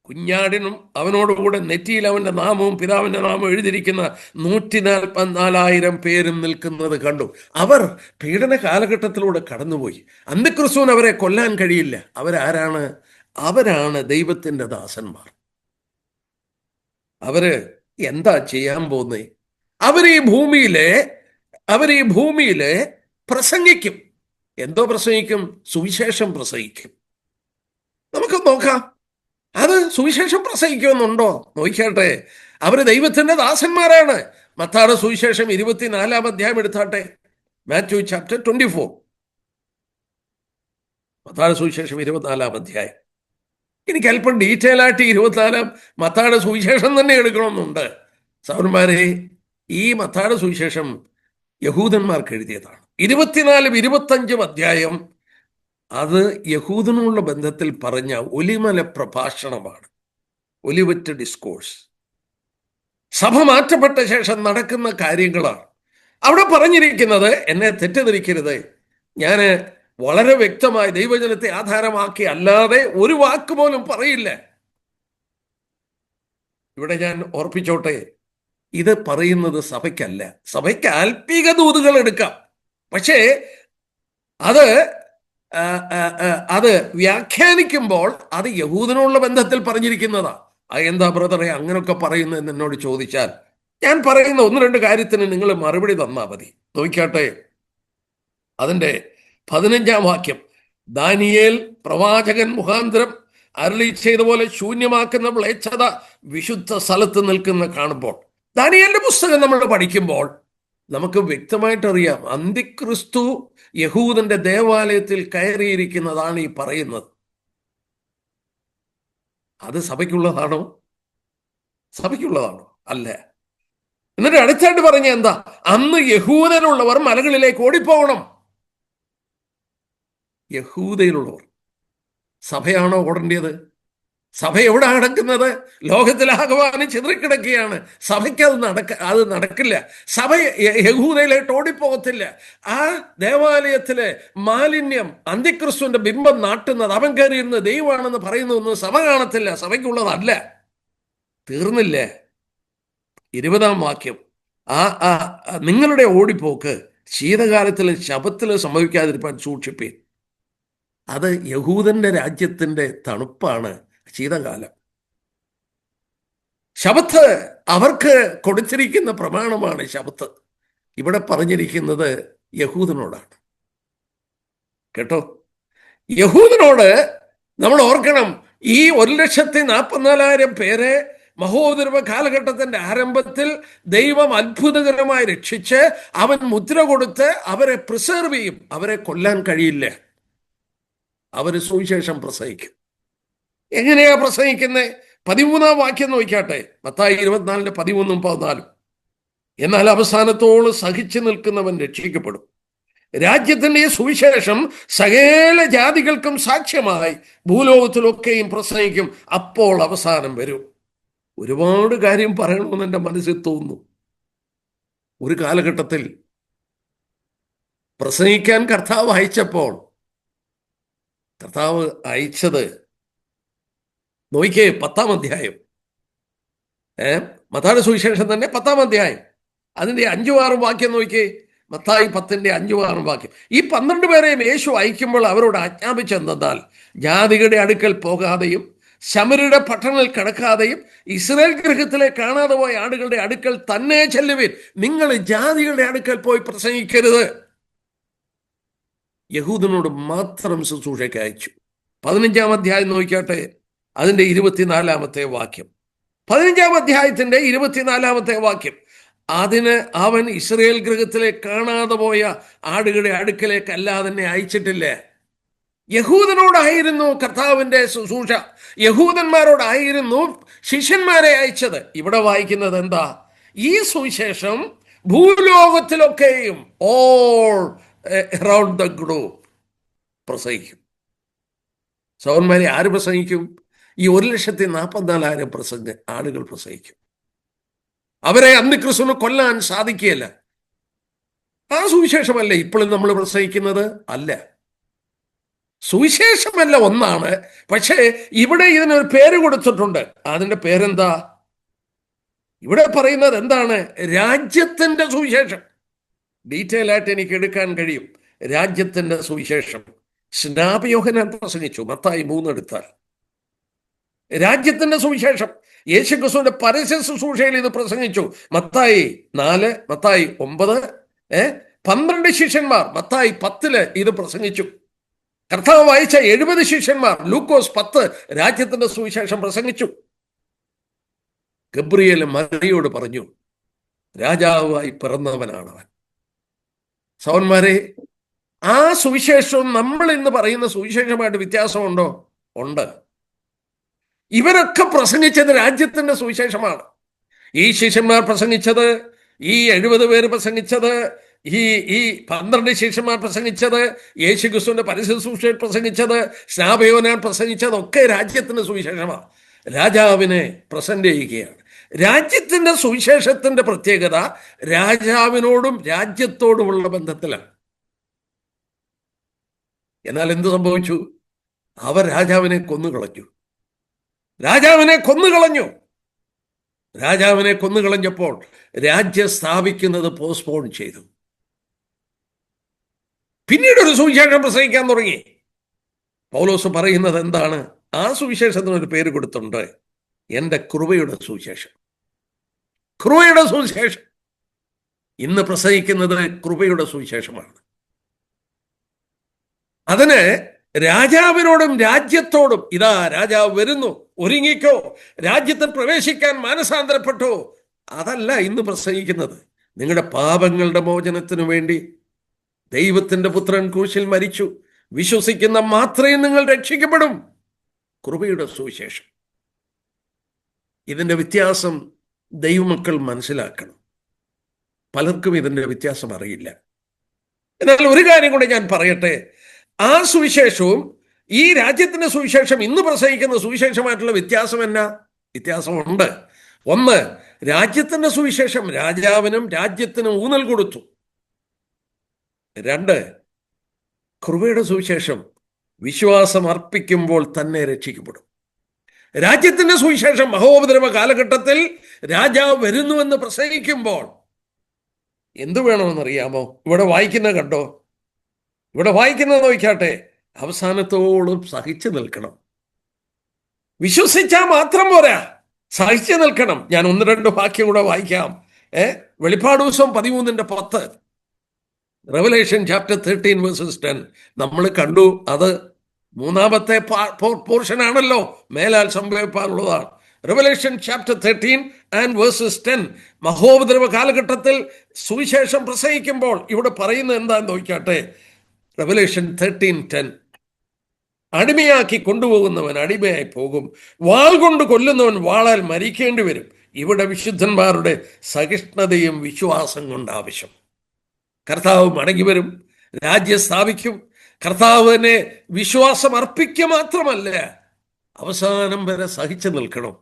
കുഞ്ഞാടിനും അവനോടുകൂടെ നെറ്റിയിൽ അവന്റെ നാമവും പിതാവിന്റെ നാമവും എഴുതിയിരിക്കുന്ന 144,000 പേരും നിൽക്കുന്നത് കണ്ടു. അവർ പീഡന കാലഘട്ടത്തിലൂടെ കടന്നുപോയി. അന്തിക്രിസ്തുവിന് അവരെ കൊല്ലാൻ കഴിയില്ല. അവരാരാണ്? അവരാണ് ദൈവത്തിന്റെ ദാസന്മാർ. അവര് എന്താ ചെയ്യാൻ പോകുന്നത്? അവർ ഈ ഭൂമിയിലെ പ്രസംഗിക്കും. എന്തോ പ്രസംഗിക്കും? സുവിശേഷം പ്രസംഗിക്കും. നമുക്ക് നോക്കാം, അത് സുവിശേഷം പ്രസംഗിക്കുമെന്നുണ്ടോ? നോക്കിയാട്ടെ, അവര് ദൈവത്തിന്റെ ദാസന്മാരാണ്. മത്തായിയുടെ സുവിശേഷം 24-ാം അധ്യായം എടുത്താട്ടെ, മാത്യു ചാപ്റ്റർ 24. മത്തായിയുടെ സുവിശേഷം 24-ാം അധ്യായം. എനിക്ക് അല്പം ഡീറ്റെയിൽ ആയിട്ട് 24-ാം മത്തായിയുടെ സുവിശേഷം തന്നെ എടുക്കണമെന്നുണ്ട്. സഹോദരന്മാരെ, ഈ മത്തായിയുടെ സുവിശേഷം യഹൂദന്മാർക്ക് എഴുതിയതാണ്. 24-ും 25-ഉം അധ്യായം അത് യഹൂദനുള്ള ബന്ധത്തിൽ പറഞ്ഞ ഒലിമല പ്രഭാഷണമാണ്, ഒലിവറ്റ് ഡിസ്കോഴ്സ്. സഭ മാറ്റപ്പെട്ട ശേഷം നടക്കുന്ന കാര്യങ്ങളാണ് അവിടെ പറഞ്ഞിരിക്കുന്നത്. എന്നെ തെറ്റിദ്ധരിക്കരുത്, ഞാൻ വളരെ വ്യക്തമായി ദൈവജനത്തെ ആധാരമാക്കി അല്ലാതെ ഒരു വാക്ക് പോലും പറയില്ല. ഇവിടെ ഞാൻ ഓർപ്പിച്ചോട്ടെ, ഇത് പറയുന്നത് സഭയ്ക്കല്ല. സഭയ്ക്ക് ആത്മീക ദൂതുകൾ എടുക്കാം, പക്ഷേ അത് വ്യാഖ്യാനിക്കുമ്പോൾ അത് യഹൂദനുള്ള ബന്ധത്തിൽ പറഞ്ഞിരിക്കുന്നതാ. എന്താ ബ്രദറെ അങ്ങനൊക്കെ പറയുന്നതെന്ന് എന്നോട് ചോദിച്ചാൽ ഞാൻ പറയുന്ന 1-2 കാര്യത്തിന് നിങ്ങൾ മറുപടി തന്നാൽ മതി. നോക്കിയാട്ടെ, അതിൻ്റെ 15-ാം വാക്യം, ദാനിയേൽ പ്രവാചകൻ മുഖാന്തരം അരുളി ചെയ്ത പോലെ ശൂന്യമാക്കുന്ന മ്ലേച്ഛത വിശുദ്ധ സ്ഥലത്ത് നിൽക്കുന്ന കാണുമ്പോൾ, ദാനിയേലിന്റെ പുസ്തകം നമ്മൾ പഠിക്കുമ്പോൾ നമുക്ക് വ്യക്തമായിട്ടറിയാം, അന്തിക്രിസ്തു യഹൂദന്റെ ദേവാലയത്തിൽ കയറിയിരിക്കുന്നതാണ് ഈ പറയുന്നത്. അത് സഭയ്ക്കുള്ളതാണോ? സഭയ്ക്കുള്ളതാണോ? അല്ല. എന്നിട്ട് അടുത്തായിട്ട് പറഞ്ഞ എന്താ? അന്ന് യഹൂദനുള്ളവർ മലകളിലേക്ക് ഓടിപ്പോകണം. യഹൂദയിലുള്ളവർ. സഭയാണോ ഓടേണ്ടത്? സഭ എവിടെ നടക്കുന്നത്? ലോകത്തിലാകമാനം ചിതറിക്കിടക്കുകയാണ്. സഭയ്ക്ക് അത് നടക്കില്ല. സഭ യഹൂദയിലോട്ട് ഓടിപ്പോകത്തില്ല. ആ ദേവാലയത്തിലെ മാലിന്യം, അന്തിക്രിസ്തുവിന്റെ ബിംബം നാട്ടുന്നത്, അവൻ കയറിയിരുന്ന് ദൈവമാണെന്ന് പറയുന്നതൊന്നും സഭ കാണത്തില്ല. സഭയ്ക്കുള്ളതല്ല. തീർന്നില്ലേ? 20-ാം വാക്യം, നിങ്ങളുടെ ഓടിപ്പോക്ക് ശീതകാലത്തിലും ശബത്തിലും സംഭവിക്കാതിരിക്കാൻ സൂക്ഷിപ്പീൻ. അത് യഹൂദന്റെ രാജ്യത്തിന്റെ തണുപ്പാണ് ശീതകാലം. ശബത്ത് അവർക്ക് കൊടുത്തിരിക്കുന്ന പ്രമാണമാണ് ശബത്ത്. ഇവിടെ പറഞ്ഞിരിക്കുന്നത് യഹൂദനോടാണ്. കേട്ടോ, യഹൂദനോട് നമ്മൾ ഓർക്കണം. ഈ 1,44,000 പേരെ മഹോദരവ കാലഘട്ടത്തിന്റെ ആരംഭത്തിൽ ദൈവം അത്ഭുതകരമായി രക്ഷിച്ച് അവൻ മുദ്ര കൊടുത്ത് അവരെ പ്രിസർവ് ചെയ്യും. അവരെ കൊല്ലാൻ കഴിയില്ല. അവര് സുവിശേഷം പ്രസംഗിക്കും. എങ്ങനെയാ പ്രസംഗിക്കുന്നത്? 13-ാം വാക്യം നോക്കിയാട്ടെ, മത്തായി 24-ന്റെ 13-ഉം 14. എന്നാൽ അവസാനത്തോളം സഹിച്ചു നിൽക്കുന്നവൻ രക്ഷിക്കപ്പെടും. രാജ്യത്തിന്റെ സുവിശേഷം സകല ജാതികൾക്കും സാക്ഷ്യമായി ഭൂലോകത്തിലൊക്കെയും പ്രസംഗിക്കും. അപ്പോൾ അവസാനം വരും. ഒരുപാട് കാര്യം പറയണമെന്ന് എൻ്റെ മനസ്സിൽ തോന്നുന്നു. ഒരു കാലഘട്ടത്തിൽ പ്രസംഗിക്കാൻ കർത്താവ് അയച്ചപ്പോൾ, കർത്താവ് അയച്ചത് നോക്കിയേ, 10-ാം അധ്യായം, മത്തായിയുടെ സുവിശേഷം തന്നെ 10-ാം അധ്യായം, അതിൻ്റെ 5-6 വാക്യം നോക്കിയേ. മത്തായി 10-ന്റെ 5-6 വാക്യം. ഈ 12 പേരെയും യേശു അയക്കുമ്പോൾ അവരോട് ആജ്ഞാപിച്ചെന്നാൽ, ജാതികളുടെ അടുക്കൽ പോകാതെയും ശമര്യരുടെ പട്ടണത്തിൽ കടക്കാതെയും ഇസ്രായേൽ ഗൃഹത്തിലെ കാണാതെ പോയ ആടുകളുടെ അടുക്കൽ തന്നെ ചെല്ലുവിൻ. നിങ്ങൾ ജാതികളുടെ അടുക്കൽ പോയി പ്രസംഗിക്കരുത്. യഹൂദനോട് മാത്രം ശുശ്രൂഷയ്ക്ക് അയച്ചു. 15-ാം അധ്യായം നോക്കിയാട്ടെ, അതിൻ്റെ 24-ാമത്തെ വാക്യം. 15-ാം അധ്യായത്തിന്റെ 24-ാമത്തെ വാക്യം. അതിന് അവൻ ഇസ്രായേൽ ഗൃഹത്തിലെ കാണാതെ പോയ ആടുകളുടെ അടുക്കലേക്ക് അല്ലാതെ തന്നെ അയച്ചിട്ടില്ല. യഹൂദനോടായിരുന്നു കർത്താവിന്റെ ശുശ്രൂഷ, യഹൂദന്മാരോടായിരുന്നു ശിഷ്യന്മാരെ അയച്ചത്. ഇവിടെ വായിക്കുന്നത് എന്താ? ഈ സുവിശേഷം ഭൂലോകത്തിലൊക്കെയും ഓൾ അറൗണ്ട് ദ ഗ്ലോബ് പ്രസംഗിക്കും. സഹോദരന്മാരെ, ആര് പ്രസംഗിക്കും? ഈ 1,44,000 ആളുകൾ പ്രസംഗിക്കും. അവരെ അന്ത്യക്രിസ്തുവിനെ കൊല്ലാൻ സാധിക്കുകയില്ല. ആ സുവിശേഷമല്ല ഇപ്പോഴും നമ്മൾ പ്രസംഗിക്കുന്നത്. അല്ല, സുവിശേഷമല്ല ഒന്നാണ്, പക്ഷേ ഇവിടെ ഇതിനൊരു പേര് കൊടുത്തിട്ടുണ്ട്. അതിന്റെ പേരെന്താ? ഇവിടെ പറയുന്നത് എന്താണ്? രാജ്യത്തിന്റെ സുവിശേഷം. ഡീറ്റെയിൽ ആയിട്ട് എനിക്ക് എടുക്കാൻ കഴിയും. രാജ്യത്തിന്റെ സുവിശേഷം സ്നാപക യോഹന്നാൻ പ്രസംഗിച്ചു. മത്തായി 3 എടുത്താൽ രാജ്യത്തിന്റെ സുവിശേഷം. യേശുക്രിസ്തുവിന്റെ പരസ്യ ശുശ്രൂഷയിൽ ഇത് പ്രസംഗിച്ചു. മത്തായി 4, മത്തായി 9, 12 ശിഷ്യന്മാർ മത്തായി 10 ഇത് പ്രസംഗിച്ചു. കർത്താവ് വായിച്ച 70 ശിഷ്യന്മാർ ലൂക്കോസ് 10 രാജ്യത്തിന്റെ സുവിശേഷം പ്രസംഗിച്ചു. ഗബ്രിയേൽ മറിയോട് പറഞ്ഞു, രാജാവായി പിറന്നവനാണവൻ. സഹോദരന്മാരെ, ആ സുവിശേഷവും നമ്മൾ ഇന്ന് പറയുന്ന സുവിശേഷമായിട്ട് വ്യത്യാസമുണ്ടോ? ഉണ്ട്. ഇവരൊക്കെ പ്രസംഗിച്ചത് രാജ്യത്തിന്റെ സുവിശേഷമാണ്. ഈ ശിഷ്യന്മാർ പ്രസംഗിച്ചത്, ഈ 70 പേര് പ്രസംഗിച്ചത്, ഈ 12 ശിഷ്യന്മാർ പ്രസംഗിച്ചത്, യേശുക്രിസ്തുവിന്റെ പരസ്യശുശ്രൂഷയിൽ പ്രസംഗിച്ചത്, സ്നാപക യോഹന്നാൻ പ്രസംഗിച്ചതൊക്കെ രാജ്യത്തിന്റെ സുവിശേഷമാണ്. രാജാവിനെ പ്രസന്റ് ചെയ്യുകയാണ്. രാജ്യത്തിന്റെ സുവിശേഷത്തിന്റെ പ്രത്യേകത രാജാവിനോടും രാജ്യത്തോടുമുള്ള ബന്ധത്തിലാണ്. എന്നാൽ എന്ത് സംഭവിച്ചു? അവർ രാജാവിനെ കൊന്നുകളഞ്ഞു. രാജാവിനെ കൊന്നുകളഞ്ഞപ്പോൾ രാജ്യം സ്ഥാപിക്കുന്നത് പോസ്റ്റ്പോൺ ചെയ്തു. പിന്നീട് ഒരു സുവിശേഷം പ്രസംഗിക്കാൻ തുടങ്ങി. പൗലോസ് പറയുന്നത് എന്താണ്? ആ സുവിശേഷത്തിനൊരു പേര് കൊടുത്തിട്ടുണ്ട്, എൻ്റെ കൃപയുടെ സുവിശേഷം. കൃപയുടെ സുവിശേഷം. ഇന്ന് പ്രസംഗിക്കുന്നത് കൃപയുടെ സുവിശേഷമാണ്. അതിന് രാജാവിനോടും രാജ്യത്തോടും, ഇതാ രാജാവ് വരുന്നു, ഒരുങ്ങിക്കോ, രാജ്യത്തിൽ പ്രവേശിക്കാൻ മാനസാന്തരപ്പെട്ടോ, അതല്ല ഇന്ന് പ്രസംഗിക്കുന്നത്. നിങ്ങളുടെ പാപങ്ങളുടെ മോചനത്തിനു വേണ്ടി ദൈവത്തിന്റെ പുത്രൻ ക്രൂശിൽ മരിച്ചു, വിശ്വസിക്കുന്ന മാത്രമേ നിങ്ങൾ രക്ഷിക്കപ്പെടും. കൃപയുടെ സുവിശേഷം. ഇതിന്റെ വ്യത്യാസം ദൈവമക്കൾ മനസ്സിലാക്കണം. പലർക്കും ഇതിന്റെ വ്യത്യാസം അറിയില്ല. എന്നാൽ ഒരു കാര്യം കൂടെ ഞാൻ പറയട്ടെ. ആ സുവിശേഷവും ഈ രാജ്യത്തിന്റെ സുവിശേഷം ഇന്ന് പ്രസംഗിക്കുന്ന സുവിശേഷമായിട്ടുള്ള വ്യത്യാസം എന്നാ? വ്യത്യാസമുണ്ട്. ഒന്ന്, രാജ്യത്തിന്റെ സുവിശേഷം രാജാവിനും രാജ്യത്തിനും ഊന്നൽ കൊടുത്തു. 2, കൃപയുടെ സുവിശേഷം വിശ്വാസം അർപ്പിക്കുമ്പോൾ തന്നെ രക്ഷിക്കപ്പെടും. രാജ്യത്തിന്റെ സുവിശേഷം മഹോപദ്രവ കാലഘട്ടത്തിൽ രാജാവ് വരുന്നുവെന്ന് പ്രസംഗിക്കുമ്പോൾ എന്തു വേണമെന്നറിയാമോ? ഇവിടെ വായിക്കുന്നത് കണ്ടോ? ഇവിടെ വായിക്കുന്നത് നോക്കാട്ടെ. അവസാനത്തോളം സഹിച്ചു നിൽക്കണം. വിശ്വസിച്ചാൽ മാത്രം പോരാ, സഹിച്ചു നിൽക്കണം. ഞാൻ 1-2 വാക്യം കൂടെ വായിക്കാം. വെളിപ്പാട് ദിവസം 13:10, റെവലേഷൻ ചാപ്റ്റർ 13 വേഴ്സസ് 10 നമ്മൾ കണ്ടു. അത് 3-ാമത്തെ പോർഷൻ ആണല്ലോ, മേലാൽ സംഭവിക്കാനുള്ളതാണ്. Revelation chapter 13 and verses 10. മഹോപദ്രവ കാലഘട്ടത്തിൽ സുവിശേഷം പ്രസംഗിക്കുമ്പോൾ ഇവിടെ പറയുന്നത് എന്താന്ന് നോക്കാട്ടെ. റെവലേഷൻ 13:10, അടിമയാക്കി കൊണ്ടുപോകുന്നവൻ അടിമയായി പോകും, വാൾ കൊണ്ട് കൊല്ലുന്നവൻ വാളാൽ മരിക്കേണ്ടി വരും. ഇവിടെ വിശുദ്ധന്മാരുടെ സഹിഷ്ണുതയും വിശ്വാസം കൊണ്ട് ആവശ്യം. കർത്താവ് മടങ്ങി വരും, രാജ്യം സ്ഥാപിക്കും. കർത്താവിനെ വിശ്വാസം അർപ്പിക്കുക മാത്രമല്ല, അവസാനം വരെ സഹിച്ചു നിൽക്കണം.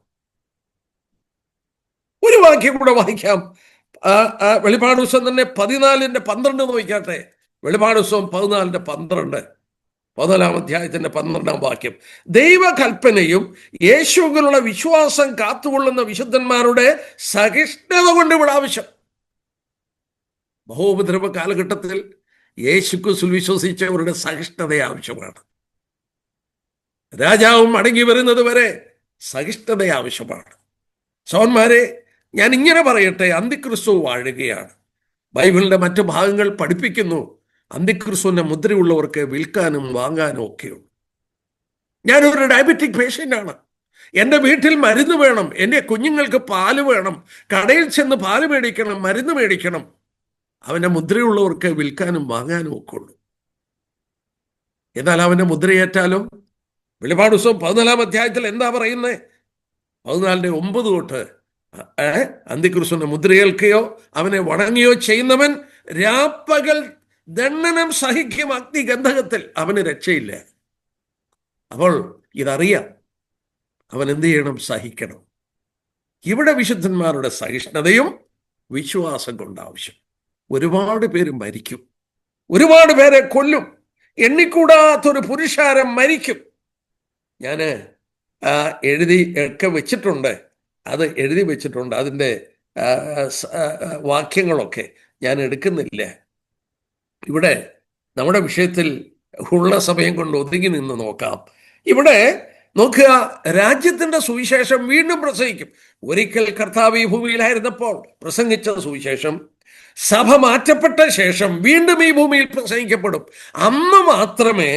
ഒരു വാക്യം കൂടെ വായിക്കാം. വെളിപ്പാട് ദിവസം തന്നെ 14:12 നോക്കാട്ടെ. വെളിപ്പാട് ദിവസം 14:12, 14-ാം അധ്യായത്തിന്റെ 12-ാം വാക്യം. ദൈവകൽപ്പനയും യേശുവിലുള്ള വിശ്വാസം കാത്തുകൊള്ളുന്ന വിശുദ്ധന്മാരുടെ സഹിഷ്ണുത കൊണ്ട് ഇവിടെ ആവശ്യം. മഹോപദ്രവ കാലഘട്ടത്തിൽ യേശുക്രിസ്തുവിൽ വിശ്വസിച്ചവരുടെ സഹിഷ്ണുത ആവശ്യമാണ്. രാജാവും മടങ്ങി വരുന്നത് വരെ സഹിഷ്ണുത ആവശ്യമാണ്. സഹോദരന്മാരെ, ഞാൻ ഇങ്ങനെ പറയട്ടെ, അന്തിക്രിസ്തു വാഴുകയാണ്. ബൈബിളിന്റെ മറ്റു ഭാഗങ്ങൾ പഠിപ്പിക്കുന്നു അന്തിക്രിസ്തുവിന്റെ മുദ്രയുള്ളവർക്ക് വിൽക്കാനും വാങ്ങാനും ഒക്കെയുണ്ട്. ഞാനൊരു ഡയബറ്റിക് പേഷ്യൻ്റാണ്. എൻ്റെ വീട്ടിൽ മരുന്ന് വേണം, എൻ്റെ കുഞ്ഞുങ്ങൾക്ക് പാല് വേണം, കടയിൽ ചെന്ന് പാല് മേടിക്കണം, മരുന്ന് മേടിക്കണം. അവൻ്റെ മുദ്രയുള്ളവർക്ക് വിൽക്കാനും വാങ്ങാനും ഒക്കെ ഉള്ളൂ. എന്നാൽ അവൻ്റെ മുദ്രയേറ്റാലോ? വെളിപാട് പുസ്തകം 14-ാം അധ്യായത്തിൽ എന്താ പറയുന്നത്? 14:9 തൊട്ട് അന്തിക്രിസ്തുവിന്റെ മുദ്രയേൽക്കുകയോ അവനെ വണങ്ങുകയോ ചെയ്യുന്നവൻ രാപ്പകൽ ദണ്ഡനം സഹിക്കും അഗ്നിഗന്ധകത്തിൽ, അവന് രക്ഷയില്ല. അപ്പോൾ ഇതറിയാം, അവൻ എന്ത് ചെയ്യണം? സഹിക്കണം. ഇവിടെ വിശുദ്ധന്മാരുടെ സഹിഷ്ണുതയും വിശ്വാസം കൊണ്ട് ആവശ്യം. ഒരുപാട് പേര് മരിക്കും, ഒരുപാട് പേരെ കൊല്ലും, എണ്ണിക്കൂടാത്തൊരു പുരുഷാരം മരിക്കും. ഞാൻ എഴുതി ഒക്കെ വെച്ചിട്ടുണ്ട്, അത് എഴുതി വെച്ചിട്ടുണ്ട്. അതിൻ്റെ വാക്യങ്ങളൊക്കെ ഞാൻ എടുക്കുന്നില്ല. ഇവിടെ നമ്മുടെ വിഷയത്തിൽ ഉള്ള സമയം കൊണ്ട് ഒതുങ്ങി നിന്ന് നോക്കാം. ഇവിടെ നോക്കുക, രാജ്യത്തിൻ്റെ സുവിശേഷം വീണ്ടും പ്രസംഗിക്കും. ഒരിക്കൽ കർത്താവ് ഈ ഭൂമിയിലായിരുന്നപ്പോൾ പ്രസംഗിച്ച സുവിശേഷം സഭ മാറ്റപ്പെട്ട ശേഷം വീണ്ടും ഈ ഭൂമിയിൽ പ്രസംഗിക്കപ്പെടും. അന്ന് മാത്രമേ,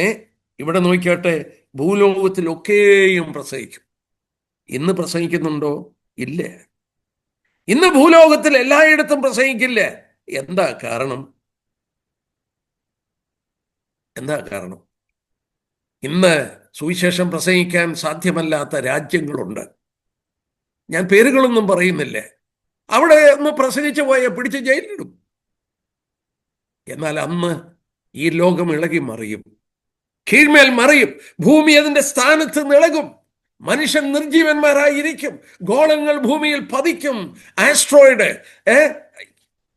ഇവിടെ നോക്കിയാട്ടെ, ഭൂലോകത്തിലൊക്കെയും പ്രസംഗിക്കും. ഇന്ന് പ്രസംഗിക്കുന്നുണ്ടോ? ഇല്ല. ഇന്ന് ഭൂലോകത്തിൽ എല്ലായിടത്തും പ്രസംഗിക്കില്ല. എന്താ കാരണം? ഇന്ന് സുവിശേഷം പ്രസംഗിക്കാൻ സാധ്യമല്ലാത്ത രാജ്യങ്ങളുണ്ട്. ഞാൻ പേരുകളൊന്നും പറയുന്നില്ല. അവിടെ ഒന്ന് പ്രസംഗിച്ചു പോയ പിടിച്ച് ജയിലിടും. എന്നാൽ അന്ന് ഈ ലോകം ഇളകി മറിയും, കീഴ്മേൽ മറിയും, ഭൂമി അതിൻ്റെ സ്ഥാനത്ത് നിളകും, മനുഷ്യൻ നിർജീവന്മാരായിരിക്കും, ഗോളങ്ങൾ ഭൂമിയിൽ പതിക്കും, ആസ്ട്രോയിഡ്